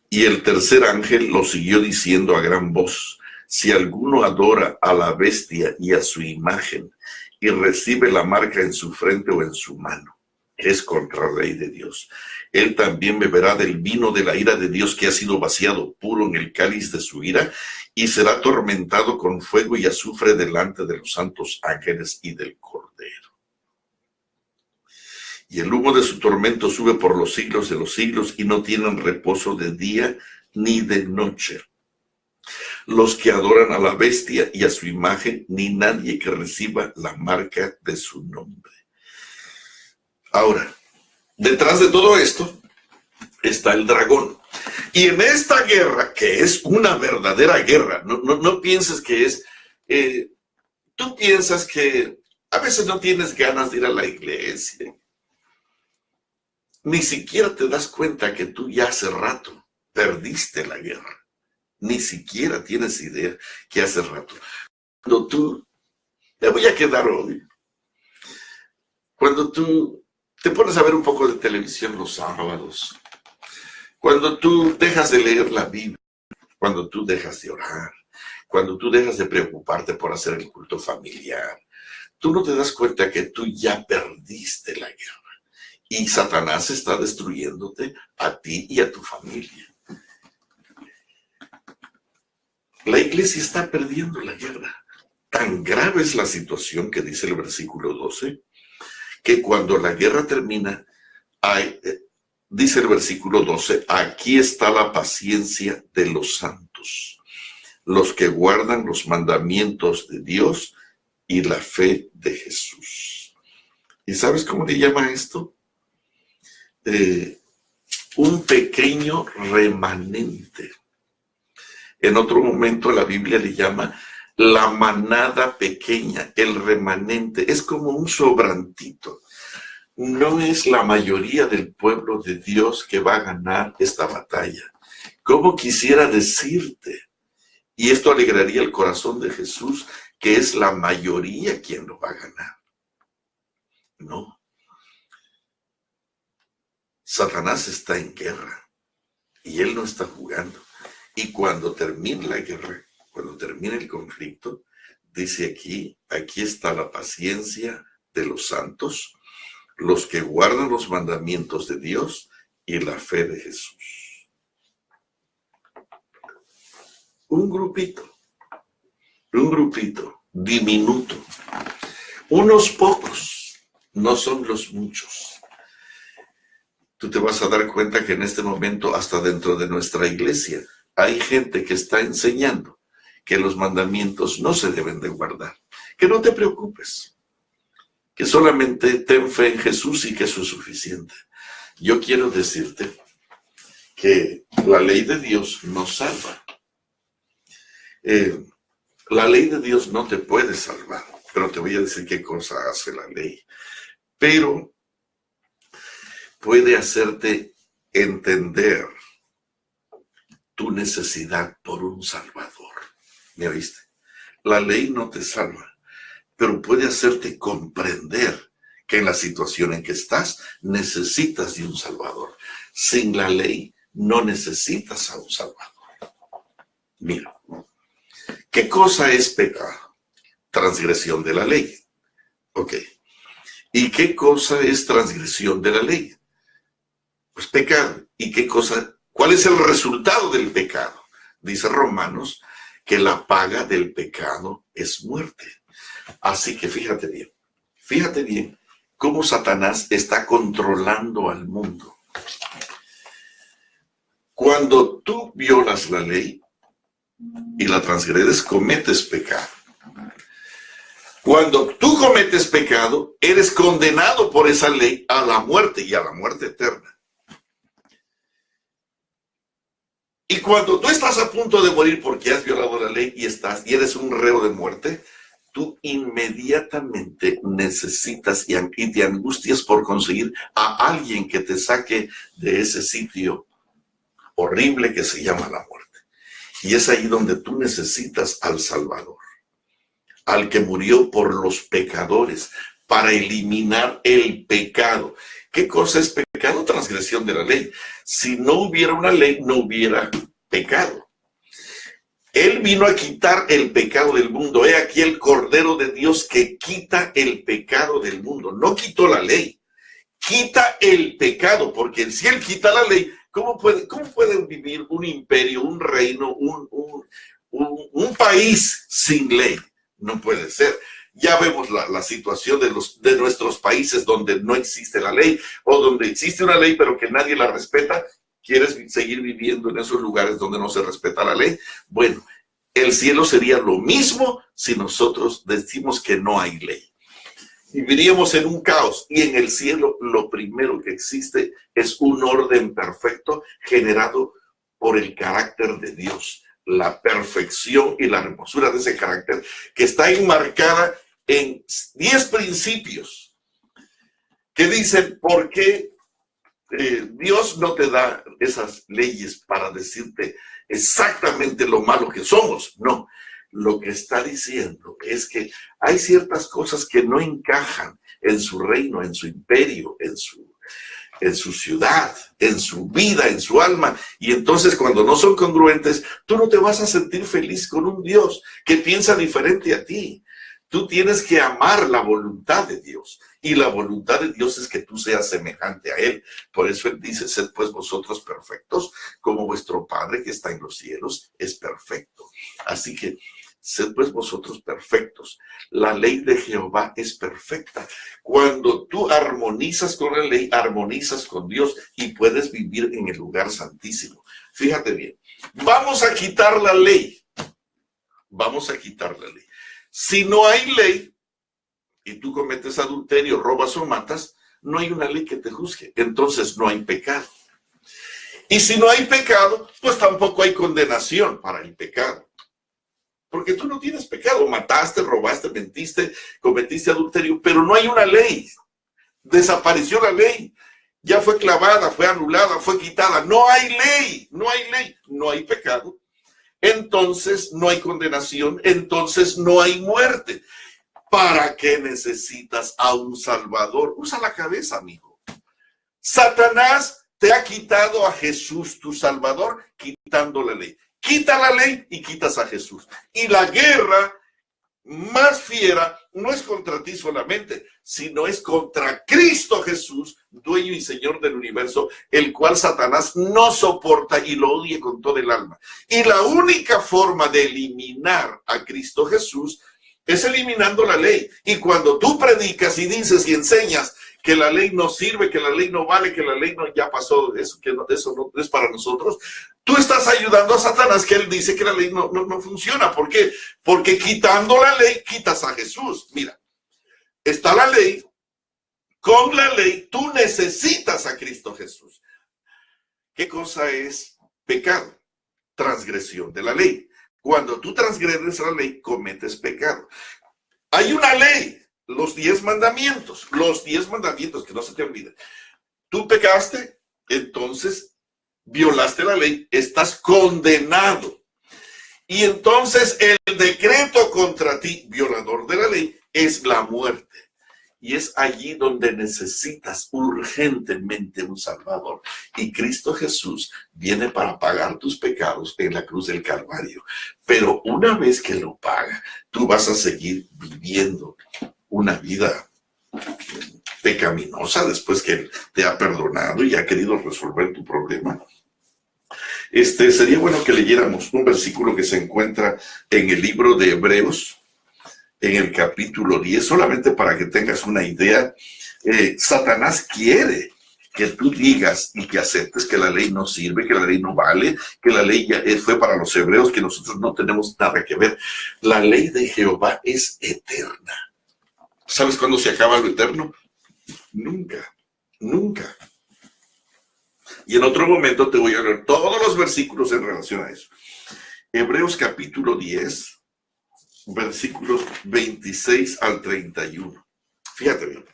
y el tercer ángel lo siguió diciendo a gran voz: si alguno adora a la bestia y a su imagen y recibe la marca en su frente o en su mano, es contra la ley de Dios. Él también beberá del vino de la ira de Dios, que ha sido vaciado puro en el cáliz de su ira, y será atormentado con fuego y azufre delante de los santos ángeles y del Cordero. Y el humo de su tormento sube por los siglos de los siglos, y no tienen reposo de día ni de noche los que adoran a la bestia y a su imagen, ni nadie que reciba la marca de su nombre. Ahora, detrás de todo esto está el dragón. Y en esta guerra, que es una verdadera guerra, no pienses que es... tú piensas que a veces no tienes ganas de ir a la iglesia. Ni siquiera te das cuenta que tú ya hace rato perdiste la guerra. Ni siquiera tienes idea que hace rato. Cuando tú... Me voy a quedar hoy. Cuando tú te pones a ver un poco de televisión los sábados, cuando tú dejas de leer la Biblia, cuando tú dejas de orar, cuando tú dejas de preocuparte por hacer el culto familiar, tú no te das cuenta que tú ya perdiste la guerra y Satanás está destruyéndote a ti y a tu familia. La iglesia está perdiendo la guerra. Tan grave es la situación que dice el versículo 12, que cuando la guerra termina, dice el versículo 12, aquí está la paciencia de los santos, los que guardan los mandamientos de Dios y la fe de Jesús. ¿Y sabes cómo le llama esto? Un pequeño remanente. En otro momento la Biblia le llama la manada pequeña, el remanente. Es como un sobrantito. No es la mayoría del pueblo de Dios que va a ganar esta batalla. ¿Cómo quisiera decirte? Y esto alegraría el corazón de Jesús, que es la mayoría quien lo va a ganar. No. Satanás está en guerra y él no está jugando. Y cuando termine la guerra, cuando termine el conflicto, dice aquí está la paciencia de los santos, los que guardan los mandamientos de Dios y la fe de Jesús. Un grupito diminuto, unos pocos, no son los muchos. Tú te vas a dar cuenta que en este momento, hasta dentro de nuestra iglesia, hay gente que está enseñando que los mandamientos no se deben de guardar. Que no te preocupes, que solamente ten fe en Jesús y que eso es suficiente. Yo quiero decirte que la ley de Dios nos salva. La ley de Dios no te puede salvar, pero te voy a decir qué cosa hace la ley. Pero puede hacerte entender tu necesidad por un Salvador. ¿Me oíste? La ley no te salva, pero puede hacerte comprender que en la situación en que estás necesitas de un Salvador. Sin la ley no necesitas a un Salvador. Mira, ¿qué cosa es pecado? Transgresión de la ley. Ok. ¿Y qué cosa es transgresión de la ley? Pues pecado. ¿Y qué cosa? ¿Cuál es el resultado del pecado? Dice Romanos que la paga del pecado es muerte. Así que fíjate bien cómo Satanás está controlando al mundo. Cuando tú violas la ley y la transgredes, cometes pecado. Cuando tú cometes pecado, eres condenado por esa ley a la muerte y a la muerte eterna. Y cuando tú estás a punto de morir porque has violado la ley y eres un reo de muerte, tú inmediatamente necesitas y te angustias por conseguir a alguien que te saque de ese sitio horrible que se llama la muerte. Y es ahí donde tú necesitas al Salvador, al que murió por los pecadores, para eliminar el pecado. ¿Qué cosa es pecado? Transgresión de la ley. Si no hubiera una ley, no hubiera pecado. Él vino a quitar el pecado del mundo. He aquí el Cordero de Dios que quita el pecado del mundo. No quitó la ley, quita el pecado, porque si Él quita la ley, ¿cómo puede vivir un imperio, un reino, un país sin ley? No puede ser. Ya vemos la situación de nuestros países donde no existe la ley, o donde existe una ley pero que nadie la respeta. ¿Quieres seguir viviendo en esos lugares donde no se respeta la ley? Bueno, el cielo sería lo mismo si nosotros decimos que no hay ley. Viviríamos en un caos, y en el cielo lo primero que existe es un orden perfecto generado por el carácter de Dios, la perfección y la hermosura de ese carácter que está enmarcada en 10 principios que dicen por qué Dios no te da esas leyes para decirte exactamente lo malo que somos. No, lo que está diciendo es que hay ciertas cosas que no encajan en su reino, en su imperio, en su ciudad, en su vida, en su alma. Y entonces cuando no son congruentes, tú no te vas a sentir feliz con un Dios que piensa diferente a ti. Tú tienes que amar la voluntad de Dios. Y la voluntad de Dios es que tú seas semejante a Él. Por eso Él dice, sed pues vosotros perfectos, como vuestro Padre que está en los cielos es perfecto. Así que, sed pues vosotros perfectos. La ley de Jehová es perfecta. Cuando tú armonizas con la ley, armonizas con Dios y puedes vivir en el lugar santísimo. Fíjate bien, vamos a quitar la ley. Vamos a quitar la ley. Si no hay ley y tú cometes adulterio, robas o matas, no hay una ley que te juzgue. Entonces no hay pecado. Y si no hay pecado, pues tampoco hay condenación para el pecado. Porque tú no tienes pecado. Mataste, robaste, mentiste, cometiste adulterio, pero no hay una ley. Desapareció la ley. Ya fue clavada, fue anulada, fue quitada. No hay ley, no hay ley, no hay pecado. Entonces no hay condenación, entonces no hay muerte. ¿Para qué necesitas a un Salvador? Usa la cabeza, amigo. Satanás te ha quitado a Jesús, tu Salvador, quitando la ley. Quita la ley y quitas a Jesús. Y la guerra más fiera no es contra ti solamente, sino es contra Cristo Jesús, dueño y Señor del universo, el cual Satanás no soporta y lo odia con todo el alma. Y la única forma de eliminar a Cristo Jesús es eliminando la ley. Y cuando tú predicas y dices y enseñas que la ley no sirve, que la ley no vale, que la ley no ya pasó, eso no es para nosotros, tú estás ayudando a Satanás, que él dice que la ley no funciona. ¿Por qué? Porque quitando la ley, quitas a Jesús. Mira, está la ley. Con la ley, tú necesitas a Cristo Jesús. ¿Qué cosa es pecado? Transgresión de la ley. Cuando tú transgredes la ley, cometes pecado. Hay una ley. Los 10 mandamientos, que no se te olviden. Tú pecaste, entonces violaste la ley, estás condenado. Y entonces el decreto contra ti, violador de la ley, es la muerte. Y es allí donde necesitas urgentemente un Salvador. Y Cristo Jesús viene para pagar tus pecados en la cruz del Calvario. Pero una vez que lo paga, tú vas a seguir viviendo una vida pecaminosa después que Él te ha perdonado y ha querido resolver tu problema. Sería bueno que leyéramos un versículo que se encuentra en el libro de Hebreos, en el capítulo 10, solamente para que tengas una idea. Satanás quiere que tú digas y que aceptes que la ley no sirve, que la ley no vale, que la ley ya fue para los hebreos, que nosotros no tenemos nada que ver. La ley de Jehová es eterna. ¿Sabes cuándo se acaba lo eterno? Nunca, nunca. Y en otro momento te voy a leer todos los versículos en relación a eso. Hebreos capítulo 10, versículos 26 al 31. Fíjate bien.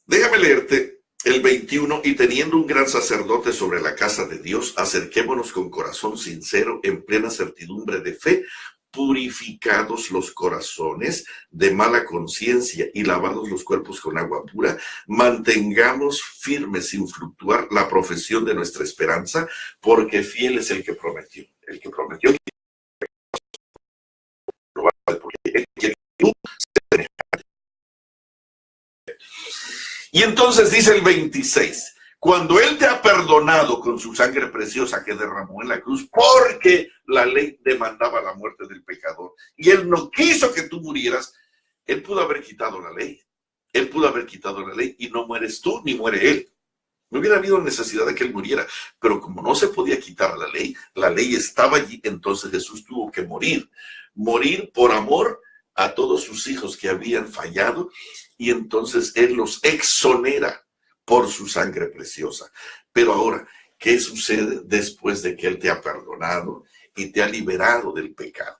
Déjame leerte El 21, y teniendo un gran sacerdote sobre la casa de Dios, acerquémonos con corazón sincero, en plena certidumbre de fe, purificados los corazones de mala conciencia y lavados los cuerpos con agua pura, mantengamos firmes sin fluctuar la profesión de nuestra esperanza, porque fiel es el que prometió. El que prometió porque él quiere que tú seas. Y entonces dice el 26, cuando Él te ha perdonado con su sangre preciosa que derramó en la cruz, porque la ley demandaba la muerte del pecador, y Él no quiso que tú murieras, Él pudo haber quitado la ley. Él pudo haber quitado la ley y no mueres tú ni muere Él. No hubiera habido necesidad de que Él muriera, pero como no se podía quitar la ley estaba allí, entonces Jesús tuvo que morir por amor a todos sus hijos que habían fallado, y entonces Él los exonera por su sangre preciosa. Pero ahora, ¿qué sucede después de que Él te ha perdonado y te ha liberado del pecado?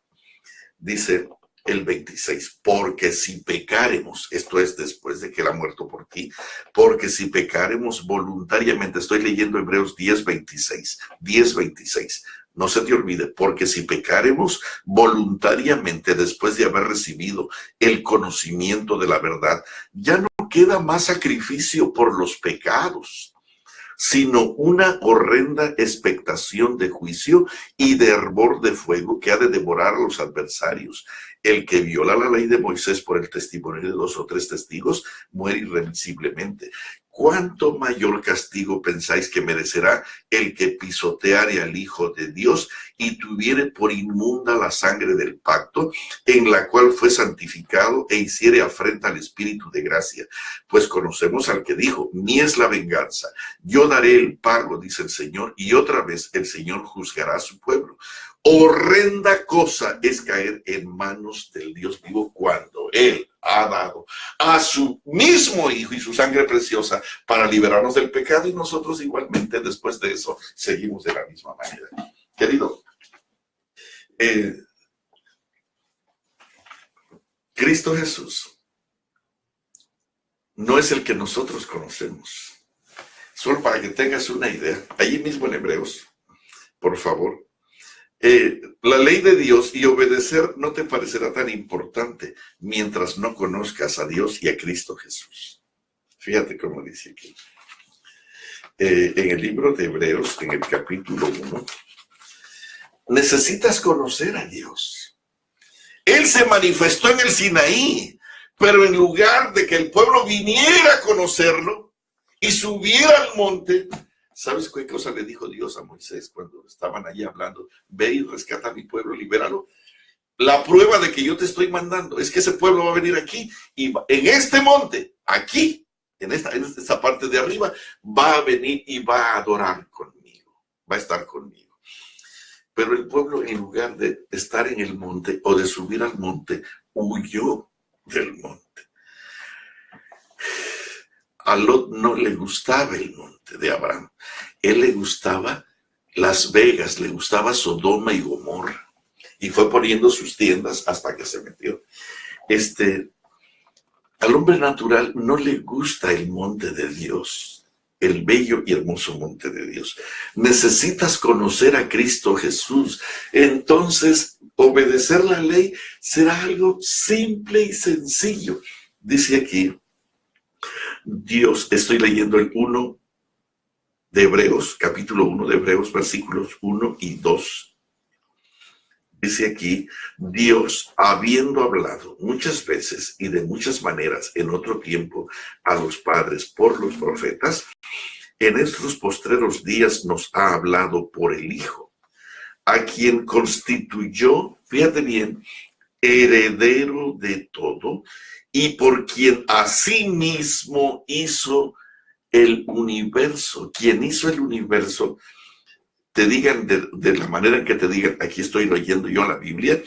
Dice el 26, porque si pecaremos, esto es después de que Él ha muerto por ti, porque si pecaremos voluntariamente, estoy leyendo Hebreos 10:26, no se te olvide, porque si pecaremos voluntariamente después de haber recibido el conocimiento de la verdad, ya no queda más sacrificio por los pecados, sino una horrenda expectación de juicio y de hervor de fuego que ha de devorar a los adversarios. El que viola la ley de Moisés por el testimonio de 2 o 3 testigos muere irremisiblemente. ¿Cuánto mayor castigo pensáis que merecerá el que pisoteare al Hijo de Dios y tuviere por inmunda la sangre del pacto, en la cual fue santificado, e hiciere afrenta al Espíritu de gracia? Pues conocemos al que dijo, mía es la venganza, yo daré el pago, dice el Señor, y otra vez el Señor juzgará a su pueblo. Horrenda cosa es caer en manos del Dios vivo cuando Él ha dado a su mismo Hijo y su sangre preciosa para liberarnos del pecado, y nosotros igualmente después de eso seguimos de la misma manera. Querido, Cristo Jesús no es el que nosotros conocemos. Solo para que tengas una idea, allí mismo en Hebreos, por favor, la ley de Dios y obedecer no te parecerá tan importante mientras no conozcas a Dios y a Cristo Jesús. Fíjate cómo dice aquí. En el libro de Hebreos, en el capítulo 1, necesitas conocer a Dios. Él se manifestó en el Sinaí, pero en lugar de que el pueblo viniera a conocerlo y subiera al monte, ¿sabes qué cosa le dijo Dios a Moisés cuando estaban allí hablando? Ve y rescata a mi pueblo, libéralo. La prueba de que yo te estoy mandando es que ese pueblo va a venir aquí y en este monte, aquí, en esta parte de arriba, va a venir y va a adorar conmigo, va a estar conmigo. Pero el pueblo, en lugar de estar en el monte o de subir al monte, huyó del monte. A Lot no le gustaba el monte de Abraham. Él le gustaba Las Vegas, le gustaba Sodoma y Gomorra. Y fue poniendo sus tiendas hasta que se metió. Al hombre natural no le gusta el monte de Dios, el bello y hermoso monte de Dios. Necesitas conocer a Cristo Jesús. Entonces, obedecer la ley será algo simple y sencillo. Dice aquí, Dios, estoy leyendo el 1 de Hebreos, capítulo 1 de Hebreos, versículos 1 y 2. Dice aquí, Dios, habiendo hablado muchas veces y de muchas maneras en otro tiempo a los padres por los profetas, en estos postreros días nos ha hablado por el Hijo, a quien constituyó, fíjate bien, heredero de todo, y por quien asimismo hizo el universo. Quien hizo el universo, te digan de la manera en que te digan, aquí estoy leyendo yo la Biblia,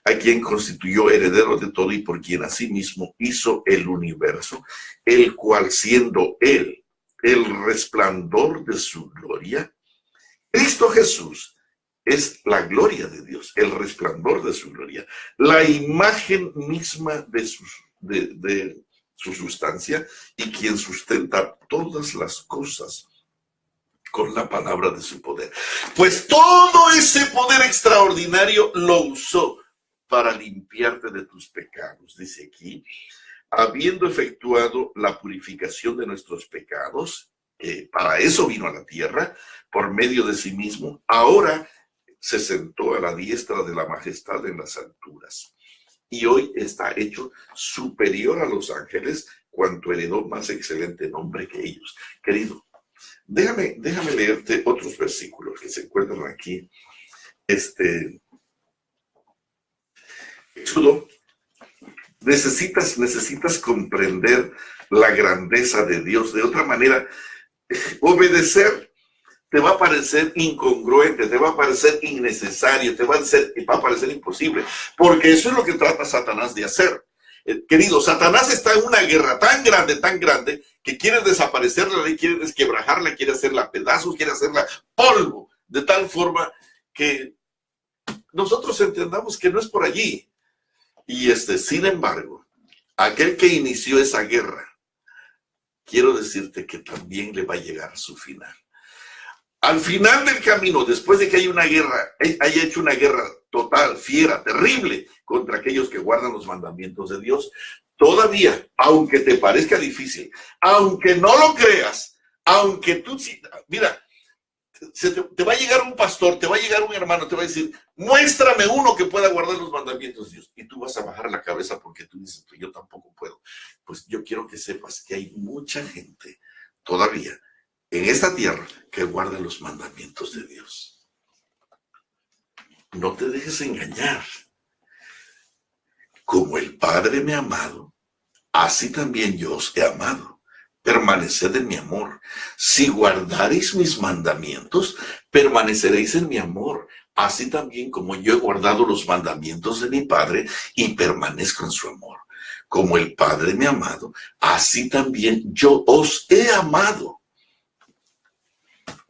a quien constituyó heredero de todo y por quien asimismo hizo el universo, el cual siendo él el resplandor de su gloria, Cristo Jesús es la gloria de Dios, el resplandor de su gloria, la imagen misma de su sustancia, y quien sustenta todas las cosas con la palabra de su poder. Pues todo ese poder extraordinario lo usó para limpiarte de tus pecados, dice aquí, habiendo efectuado la purificación de nuestros pecados, para eso vino a la tierra, por medio de sí mismo, ahora se sentó a la diestra de la majestad en las alturas. Y hoy está hecho superior a los ángeles, cuanto heredó más excelente nombre que ellos. Querido, déjame leerte otros versículos que se encuentran aquí. Éxodo, necesitas comprender la grandeza de Dios. De otra manera, obedecer te va a parecer incongruente, te va a parecer innecesario, te va a parecer imposible, porque eso es lo que trata Satanás de hacer. Querido, Satanás está en una guerra tan grande, que quiere desaparecer la ley, quiere desquebrajarla, quiere hacerla pedazos, quiere hacerla polvo, de tal forma que nosotros entendamos que no es por allí. Y sin embargo, aquel que inició esa guerra, quiero decirte que también le va a llegar a su final. Al final del camino, después de que haya hecho una guerra total, fiera, terrible contra aquellos que guardan los mandamientos de Dios, todavía, aunque te parezca difícil, aunque no lo creas, aunque tú, mira, te va a llegar un pastor, te va a llegar un hermano, te va a decir, muéstrame uno que pueda guardar los mandamientos de Dios. Y tú vas a bajar la cabeza porque tú dices, pues yo tampoco puedo. Pues yo quiero que sepas que hay mucha gente todavía en esta tierra que guarda los mandamientos de Dios. No te dejes engañar. Como el Padre me ha amado, así también yo os he amado. Permaneced en mi amor. Si guardaréis mis mandamientos, permaneceréis en mi amor. Así también como yo he guardado los mandamientos de mi Padre y permanezco en su amor. Como el Padre me ha amado, así también yo os he amado.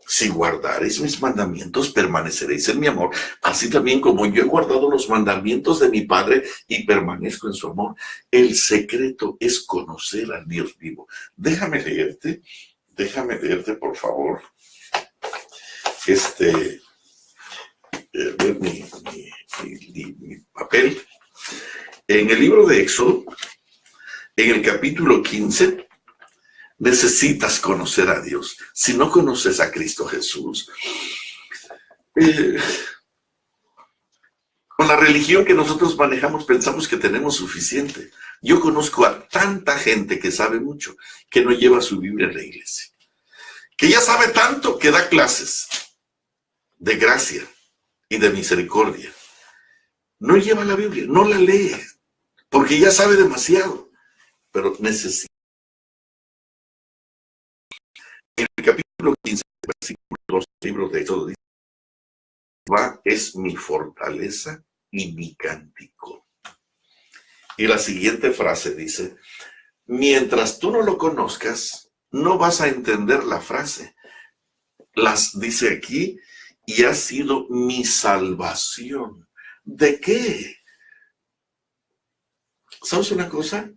Si guardaréis mis mandamientos, permaneceréis en mi amor, así también como yo he guardado los mandamientos de mi Padre y permanezco en su amor. El secreto es conocer al Dios vivo. Déjame leerte, por favor, mi papel. En el libro de Éxodo, en el capítulo 15, necesitas conocer a Dios. Si no conoces a Cristo Jesús, con la religión que nosotros manejamos pensamos que tenemos suficiente. Yo conozco a tanta gente que sabe mucho, que no lleva su Biblia a la iglesia, que ya sabe tanto que da clases de gracia y de misericordia. No lleva la Biblia, no la lee, porque ya sabe demasiado, pero necesita. En el capítulo 15, versículo 2 del libro de Éxodo dice, Jehová es mi fortaleza y mi cántico. Y la siguiente frase dice, mientras tú no lo conozcas, no vas a entender la frase. Dice aquí, y ha sido mi salvación. ¿De qué? ¿Sabes una cosa?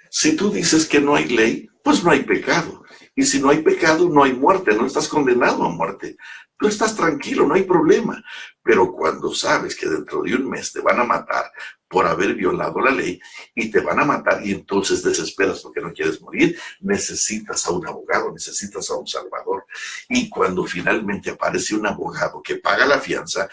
Si tú dices que no hay ley, pues no hay pecado. Y si no hay pecado, no hay muerte, no estás condenado a muerte. Tú estás tranquilo, no hay problema. Pero cuando sabes que dentro de un mes te van a matar por haber violado la ley y te van a matar y entonces desesperas porque no quieres morir, necesitas a un abogado, necesitas a un salvador. Y cuando finalmente aparece un abogado que paga la fianza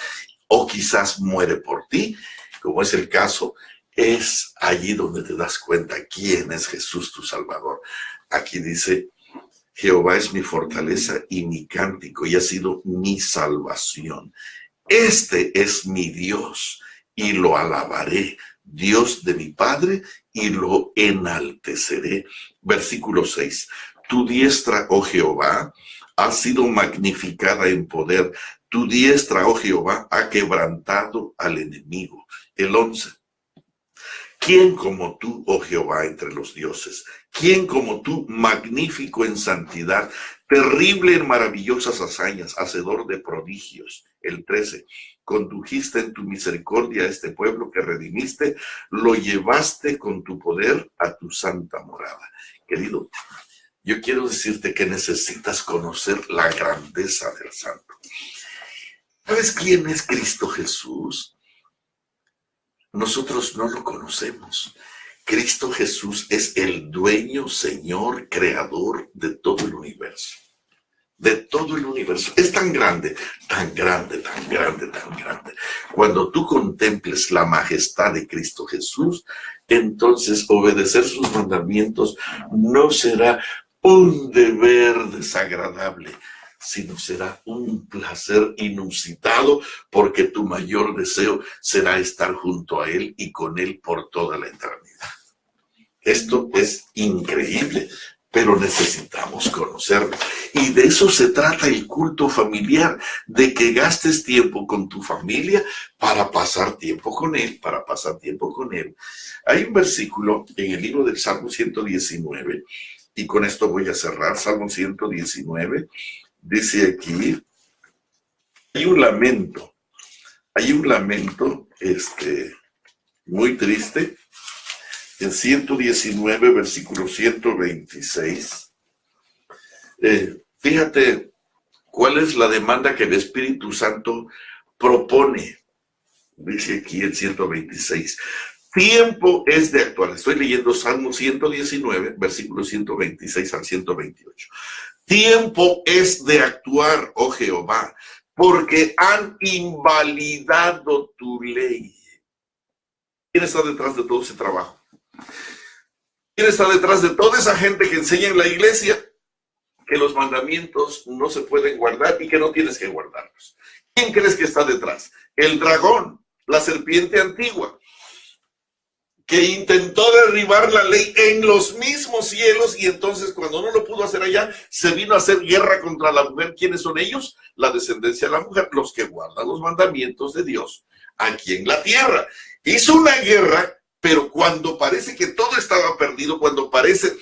o quizás muere por ti, como es el caso, es allí donde te das cuenta quién es Jesús tu Salvador. Aquí dice, Jehová es mi fortaleza y mi cántico y ha sido mi salvación. Este es mi Dios y lo alabaré, Dios de mi Padre, y lo enalteceré. Versículo 6. Tu diestra, oh Jehová, ha sido magnificada en poder. Tu diestra, oh Jehová, ha quebrantado al enemigo. El 11. ¿Quién como tú, oh Jehová, entre los dioses? ¿Quién como tú, magnífico en santidad, terrible en maravillosas hazañas, hacedor de prodigios? El 13. Condujiste en tu misericordia a este pueblo que redimiste, lo llevaste con tu poder a tu santa morada. Querido, yo quiero decirte que necesitas conocer la grandeza del Santo. ¿Sabes quién es Cristo Jesús? Nosotros no lo conocemos. Cristo Jesús es el dueño, Señor, creador de todo el universo. De todo el universo. Es tan grande, tan grande, tan grande, tan grande. Cuando tú contemples la majestad de Cristo Jesús, entonces obedecer sus mandamientos no será un deber desagradable, sino será un placer inusitado, porque tu mayor deseo será estar junto a Él y con Él por toda la eternidad. Esto es increíble, pero necesitamos conocerlo. Y de eso se trata el culto familiar, de que gastes tiempo con tu familia para pasar tiempo con Él, para pasar tiempo con Él. Hay un versículo en el libro del Salmo 119, y con esto voy a cerrar. Salmo 119, dice aquí, hay un lamento muy triste, en 119, versículo 126. Fíjate cuál es la demanda que el Espíritu Santo propone. Dice aquí en 126. Tiempo es de actuar. Estoy leyendo Salmo 119, versículos 126 al 128. Tiempo es de actuar, oh Jehová, porque han invalidado tu ley. ¿Quién está detrás de todo ese trabajo? ¿Quién está detrás de toda esa gente que enseña en la iglesia que los mandamientos no se pueden guardar y que no tienes que guardarlos? ¿Quién crees que está detrás? El dragón, la serpiente antigua, que intentó derribar la ley en los mismos cielos, y entonces cuando no lo pudo hacer allá, se vino a hacer guerra contra la mujer. ¿Quiénes son ellos? La descendencia de la mujer, los que guardan los mandamientos de Dios aquí en la tierra. Hizo una guerra, pero cuando parece que todo estaba perdido, cuando parece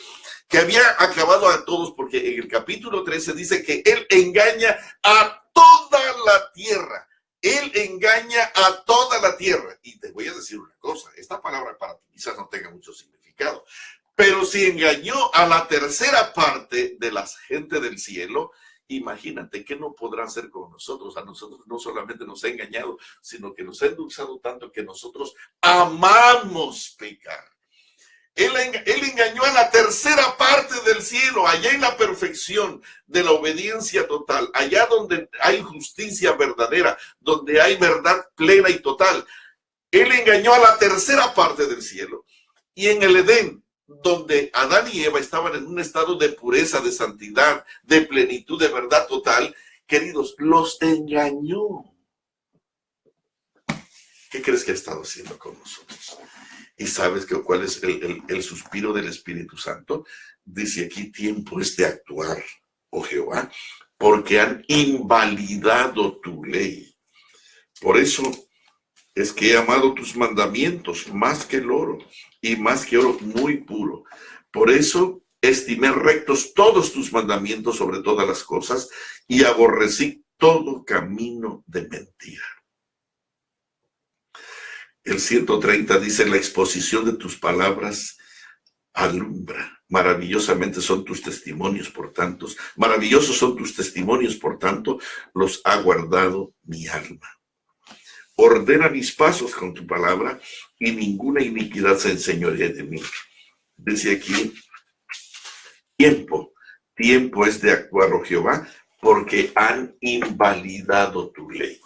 que había acabado a todos, porque en el capítulo 13 dice que él engaña a toda la tierra. Él engaña a toda la tierra. Y te voy a decir una cosa, esta palabra para ti quizás no tenga mucho significado, pero si engañó a la tercera parte de la gente del cielo, imagínate qué no podrá hacer con nosotros. A nosotros no solamente nos ha engañado, sino que nos ha endulzado tanto que nosotros amamos pecar. Él engañó a la tercera parte del cielo, allá en la perfección de la obediencia total, allá donde hay justicia verdadera, donde hay verdad plena y total. Él engañó a la tercera parte del cielo. Y en el Edén, donde Adán y Eva estaban en un estado de pureza, de santidad, de plenitud, de verdad total, queridos, los engañó. ¿Qué crees que ha estado haciendo con nosotros? ¿Y sabes cuál es el suspiro del Espíritu Santo? Dice aquí, tiempo es de actuar, oh Jehová, porque han invalidado tu ley. Por eso es que he amado tus mandamientos más que el oro, y más que oro muy puro. Por eso estimé rectos todos tus mandamientos sobre todas las cosas, y aborrecí todo camino de mentira. El 130 dice, la exposición de tus palabras alumbra. Maravillosamente son tus testimonios, por tanto. Maravillosos son tus testimonios, por tanto, los ha guardado mi alma. Ordena mis pasos con tu palabra, y ninguna iniquidad se enseñorea de mí. Dice aquí, tiempo es de actuar, oh Jehová, porque han invalidado tu ley.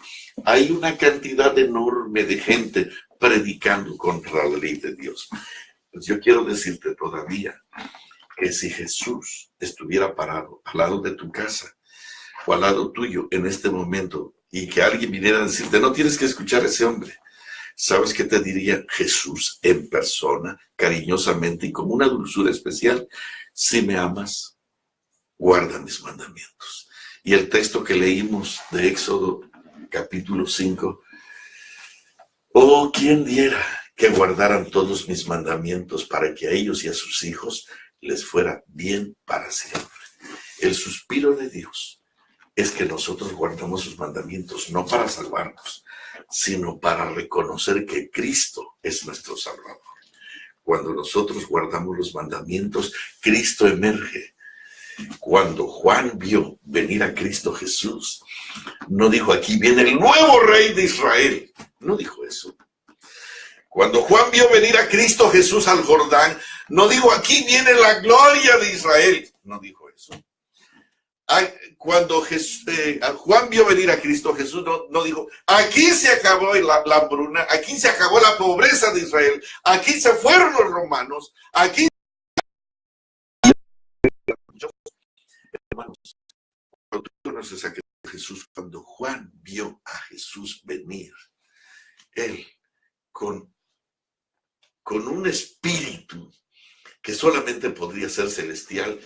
Hay una cantidad enorme de gente predicando contra la ley de Dios. Pues yo quiero decirte todavía que si Jesús estuviera parado al lado de tu casa o al lado tuyo en este momento, y que alguien viniera a decirte, no tienes que escuchar a ese hombre, ¿sabes qué te diría Jesús en persona, cariñosamente y con una dulzura especial? Si me amas, guarda mis mandamientos. Y el texto que leímos de Éxodo capítulo 5, oh, ¿quién diera que guardaran todos mis mandamientos para que a ellos y a sus hijos les fuera bien para siempre. El suspiro de Dios es que nosotros guardamos sus mandamientos, no para salvarnos, sino para reconocer que Cristo es nuestro Salvador. Cuando nosotros guardamos los mandamientos, Cristo emerge. Cuando Juan vio venir a Cristo Jesús, no dijo: aquí viene el nuevo rey de Israel. No dijo eso. Cuando Juan vio venir a Cristo Jesús al Jordán, no dijo: aquí viene la gloria de Israel. No dijo eso. Cuando Juan vio venir a Cristo Jesús, no dijo: aquí se acabó la hambruna, aquí se acabó la pobreza de Israel, aquí se fueron los romanos, aquí... Hermanos, cuando tú conoces a Cristo Jesús, cuando Juan vio a Jesús venir, él con un espíritu que solamente podría ser celestial,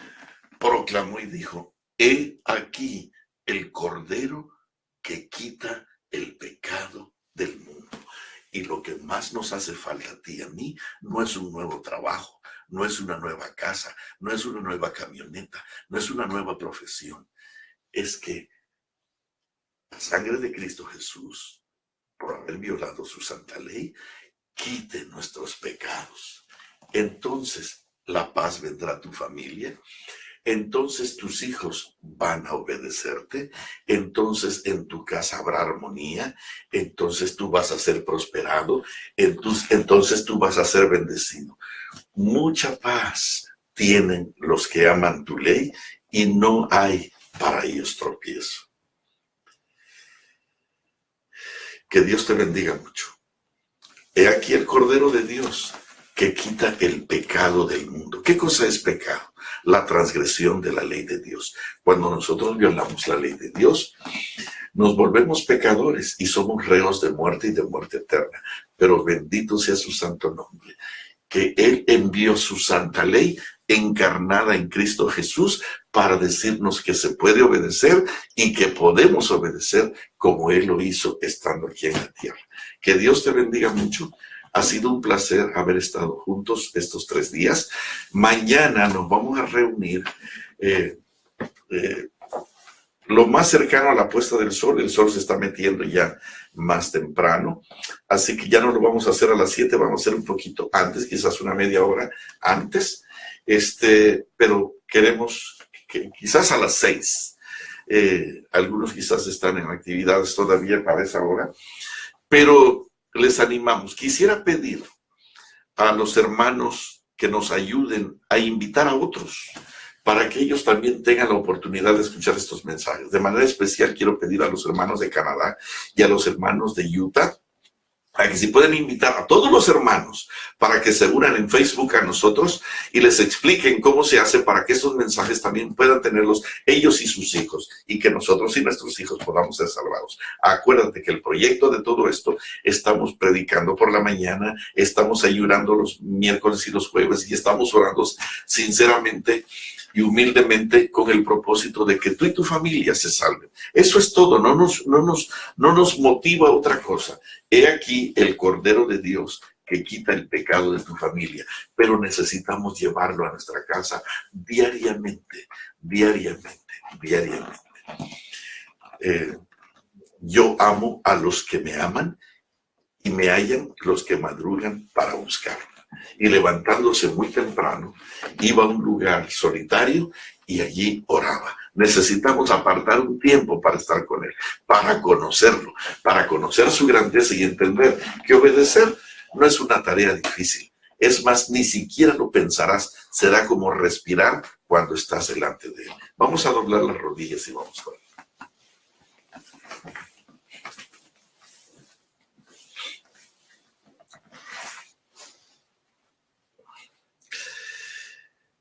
proclamó y dijo: he aquí el Cordero que quita el pecado del mundo. Y lo que más nos hace falta a ti y a mí no es un nuevo trabajo, no es una nueva casa, no es una nueva camioneta, no es una nueva profesión. Es que la sangre de Cristo Jesús, por haber violado su santa ley, quite nuestros pecados. Entonces la paz vendrá a tu familia. Entonces tus hijos van a obedecerte, entonces en tu casa habrá armonía, entonces tú vas a ser prosperado, entonces tú vas a ser bendecido. Mucha paz tienen los que aman tu ley y no hay para ellos tropiezo. Que Dios te bendiga mucho. He aquí el Cordero de Dios que quita el pecado del mundo. ¿Qué cosa es pecado? La transgresión de la ley de Dios. Cuando nosotros violamos la ley de Dios, nos volvemos pecadores y somos reos de muerte y de muerte eterna. Pero bendito sea su santo nombre, que Él envió su santa ley encarnada en Cristo Jesús para decirnos que se puede obedecer y que podemos obedecer como Él lo hizo estando aquí en la tierra. Que Dios te bendiga mucho. Ha sido un placer haber estado juntos estos 3 días. Mañana nos vamos a reunir lo más cercano a la puesta del sol. El sol se está metiendo ya más temprano, así que ya no lo vamos a hacer a las 7, vamos a hacer un poquito antes, quizás una media hora antes, pero queremos que quizás a las 6. Algunos quizás están en actividades todavía para esa hora, pero les animamos. Quisiera pedir a los hermanos que nos ayuden a invitar a otros para que ellos también tengan la oportunidad de escuchar estos mensajes. De manera especial quiero pedir a los hermanos de Canadá y a los hermanos de Utah a que si pueden invitar a todos los hermanos para que se unan en Facebook a nosotros y les expliquen cómo se hace para que estos mensajes también puedan tenerlos ellos y sus hijos y que nosotros y nuestros hijos podamos ser salvados. Acuérdate que el proyecto de todo esto, estamos predicando por la mañana, estamos ayunando los miércoles y los jueves y estamos orando sinceramente y humildemente con el propósito de que tú y tu familia se salven. Eso es todo, no nos motiva otra cosa. He aquí el Cordero de Dios que quita el pecado de tu familia, pero necesitamos llevarlo a nuestra casa diariamente. Yo amo a los que me aman y me hallan los que madrugan para buscarlo. Y levantándose muy temprano, iba a un lugar solitario y allí oraba. Necesitamos apartar un tiempo para estar con Él, para conocerlo, para conocer su grandeza y entender que obedecer no es una tarea difícil. Es más, ni siquiera lo pensarás. Será como respirar cuando estás delante de Él. Vamos a doblar las rodillas y vamos a orar.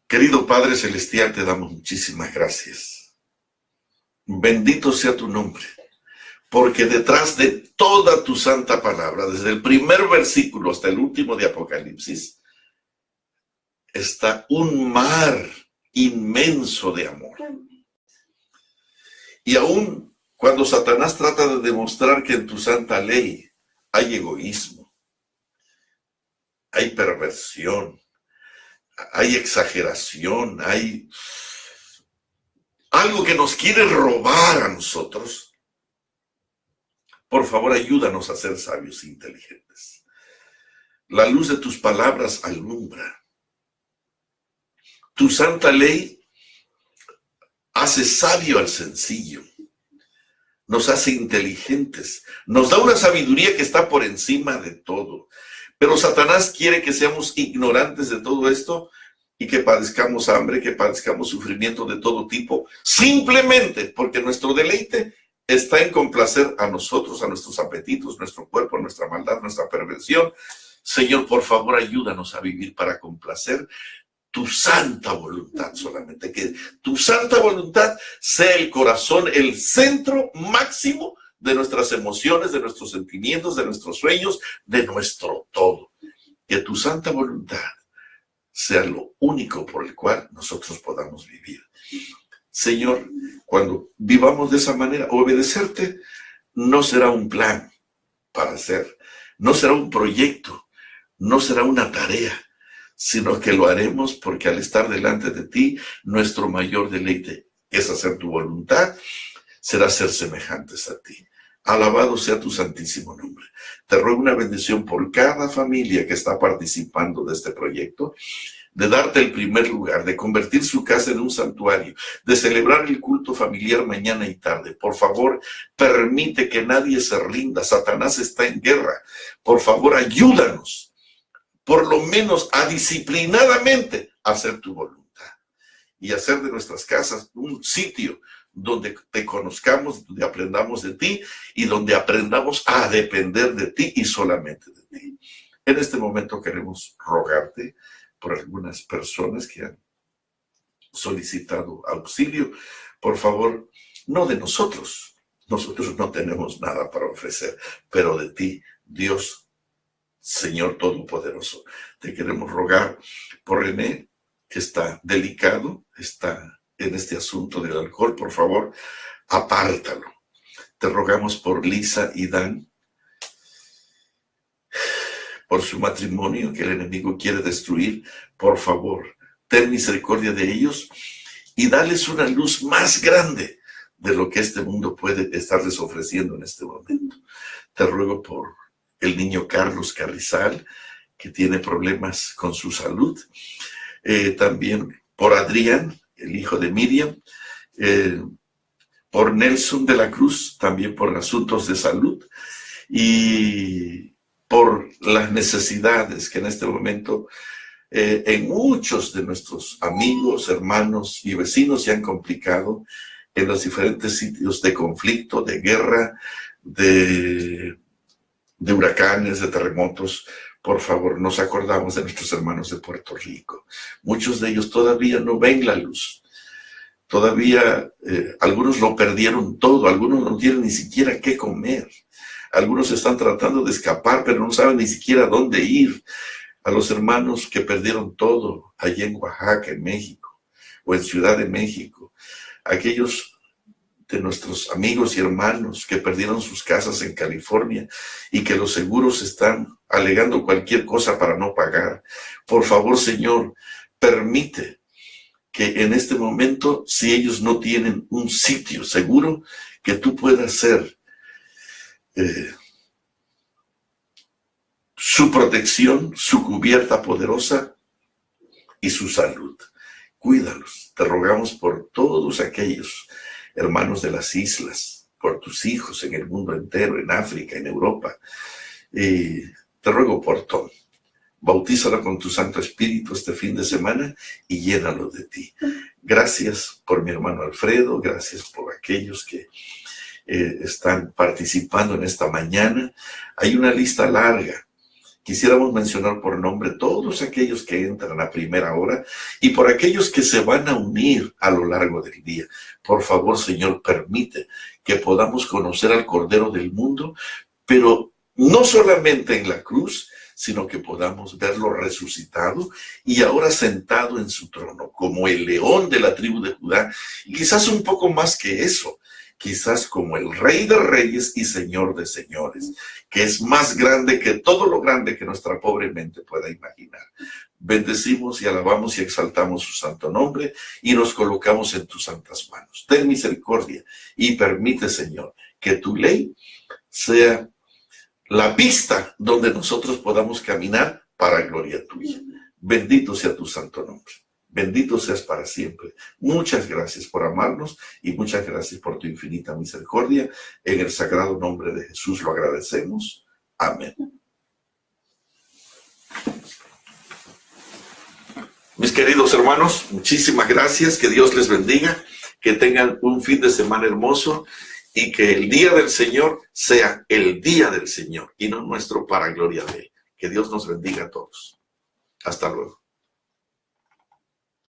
Querido Padre Celestial, te damos muchísimas gracias. Bendito sea tu nombre, porque detrás de toda tu santa palabra, desde el primer versículo hasta el último de Apocalipsis, está un mar inmenso de amor. Y aún cuando Satanás trata de demostrar que en tu santa ley hay egoísmo, hay perversión, hay exageración, hay algo que nos quiere robar a nosotros, por favor, ayúdanos a ser sabios e inteligentes. La luz de tus palabras alumbra. Tu santa ley hace sabio al sencillo. Nos hace inteligentes. Nos da una sabiduría que está por encima de todo. Pero Satanás quiere que seamos ignorantes de todo esto y que padezcamos hambre, que padezcamos sufrimiento de todo tipo, simplemente porque nuestro deleite está en complacer a nosotros, a nuestros apetitos, nuestro cuerpo, nuestra maldad, nuestra perversión. Señor, por favor, ayúdanos a vivir para complacer tu santa voluntad solamente, que tu santa voluntad sea el corazón, el centro máximo de nuestras emociones, de nuestros sentimientos, de nuestros sueños, de nuestro todo. Que tu santa voluntad sea lo único por el cual nosotros podamos vivir. Señor, cuando vivamos de esa manera, obedecerte no será un plan para hacer, no será un proyecto, no será una tarea, sino que lo haremos porque al estar delante de ti, nuestro mayor deleite es hacer tu voluntad, será ser semejantes a ti. Alabado sea tu santísimo nombre. Te ruego una bendición por cada familia que está participando de este proyecto, de darte el primer lugar, de convertir su casa en un santuario, de celebrar el culto familiar mañana y tarde. Por favor, permite que nadie se rinda. Satanás está en guerra. Por favor, ayúdanos, por lo menos a disciplinadamente hacer tu voluntad y hacer de nuestras casas un sitio donde te conozcamos, donde aprendamos de ti y donde aprendamos a depender de ti y solamente de ti. En este momento queremos rogarte por algunas personas que han solicitado auxilio. Por favor, no de nosotros. Nosotros no tenemos nada para ofrecer, pero de ti, Dios, Señor Todopoderoso. Te queremos rogar por René, que está delicado, está en este asunto del alcohol. Por favor, apártalo. Te rogamos por Lisa y Dan, por su matrimonio que el enemigo quiere destruir. Por favor, ten misericordia de ellos y dales una luz más grande de lo que este mundo puede estarles ofreciendo en este momento. Te ruego por el niño Carlos Carrizal, que tiene problemas con su salud. También por Adrián, el hijo de Miriam. Por Nelson de la Cruz, también por asuntos de salud. Y por las necesidades que en este momento en muchos de nuestros amigos, hermanos y vecinos se han complicado en los diferentes sitios de conflicto, de guerra, de huracanes, de terremotos. Por favor, nos acordamos de nuestros hermanos de Puerto Rico. Muchos de ellos todavía no ven la luz. Todavía algunos lo perdieron todo, algunos no tienen ni siquiera qué comer. Algunos están tratando de escapar, pero no saben ni siquiera dónde ir. A los hermanos que perdieron todo allí en Oaxaca, en México, o en Ciudad de México. Aquellos de nuestros amigos y hermanos que perdieron sus casas en California y que los seguros están alegando cualquier cosa para no pagar. Por favor, Señor, permite que en este momento, si ellos no tienen un sitio seguro, que tú puedas ser su protección, su cubierta poderosa y su salud. Cuídalos. Te rogamos por todos aquellos hermanos de las islas, por tus hijos en el mundo entero, en África, en Europa. Te ruego por Tom. Bautízalo con tu Santo Espíritu este fin de semana y llénalo de ti. Gracias por mi hermano Alfredo, gracias por aquellos que están participando en esta mañana. Hay una lista larga. Quisiéramos mencionar por nombre todos aquellos que entran a primera hora y por aquellos que se van a unir a lo largo del día. Por favor, Señor, permite que podamos conocer al Cordero del mundo, pero no solamente en la cruz, sino que podamos verlo resucitado y ahora sentado en su trono como el león de la tribu de Judá, y quizás un poco más que eso, quizás como el Rey de Reyes y Señor de Señores, que es más grande que todo lo grande que nuestra pobre mente pueda imaginar. Bendecimos y alabamos y exaltamos su santo nombre y nos colocamos en tus santas manos. Ten misericordia y permite, Señor, que tu ley sea la pista donde nosotros podamos caminar para gloria tuya. Bendito sea tu santo nombre. Bendito seas para siempre. Muchas gracias por amarnos y muchas gracias por tu infinita misericordia. En el sagrado nombre de Jesús lo agradecemos. Amén. Mis queridos hermanos, muchísimas gracias. Que Dios les bendiga. Que tengan un fin de semana hermoso y que el día del Señor sea el día del Señor y no nuestro, para gloria de Él. Que Dios nos bendiga a todos. Hasta luego.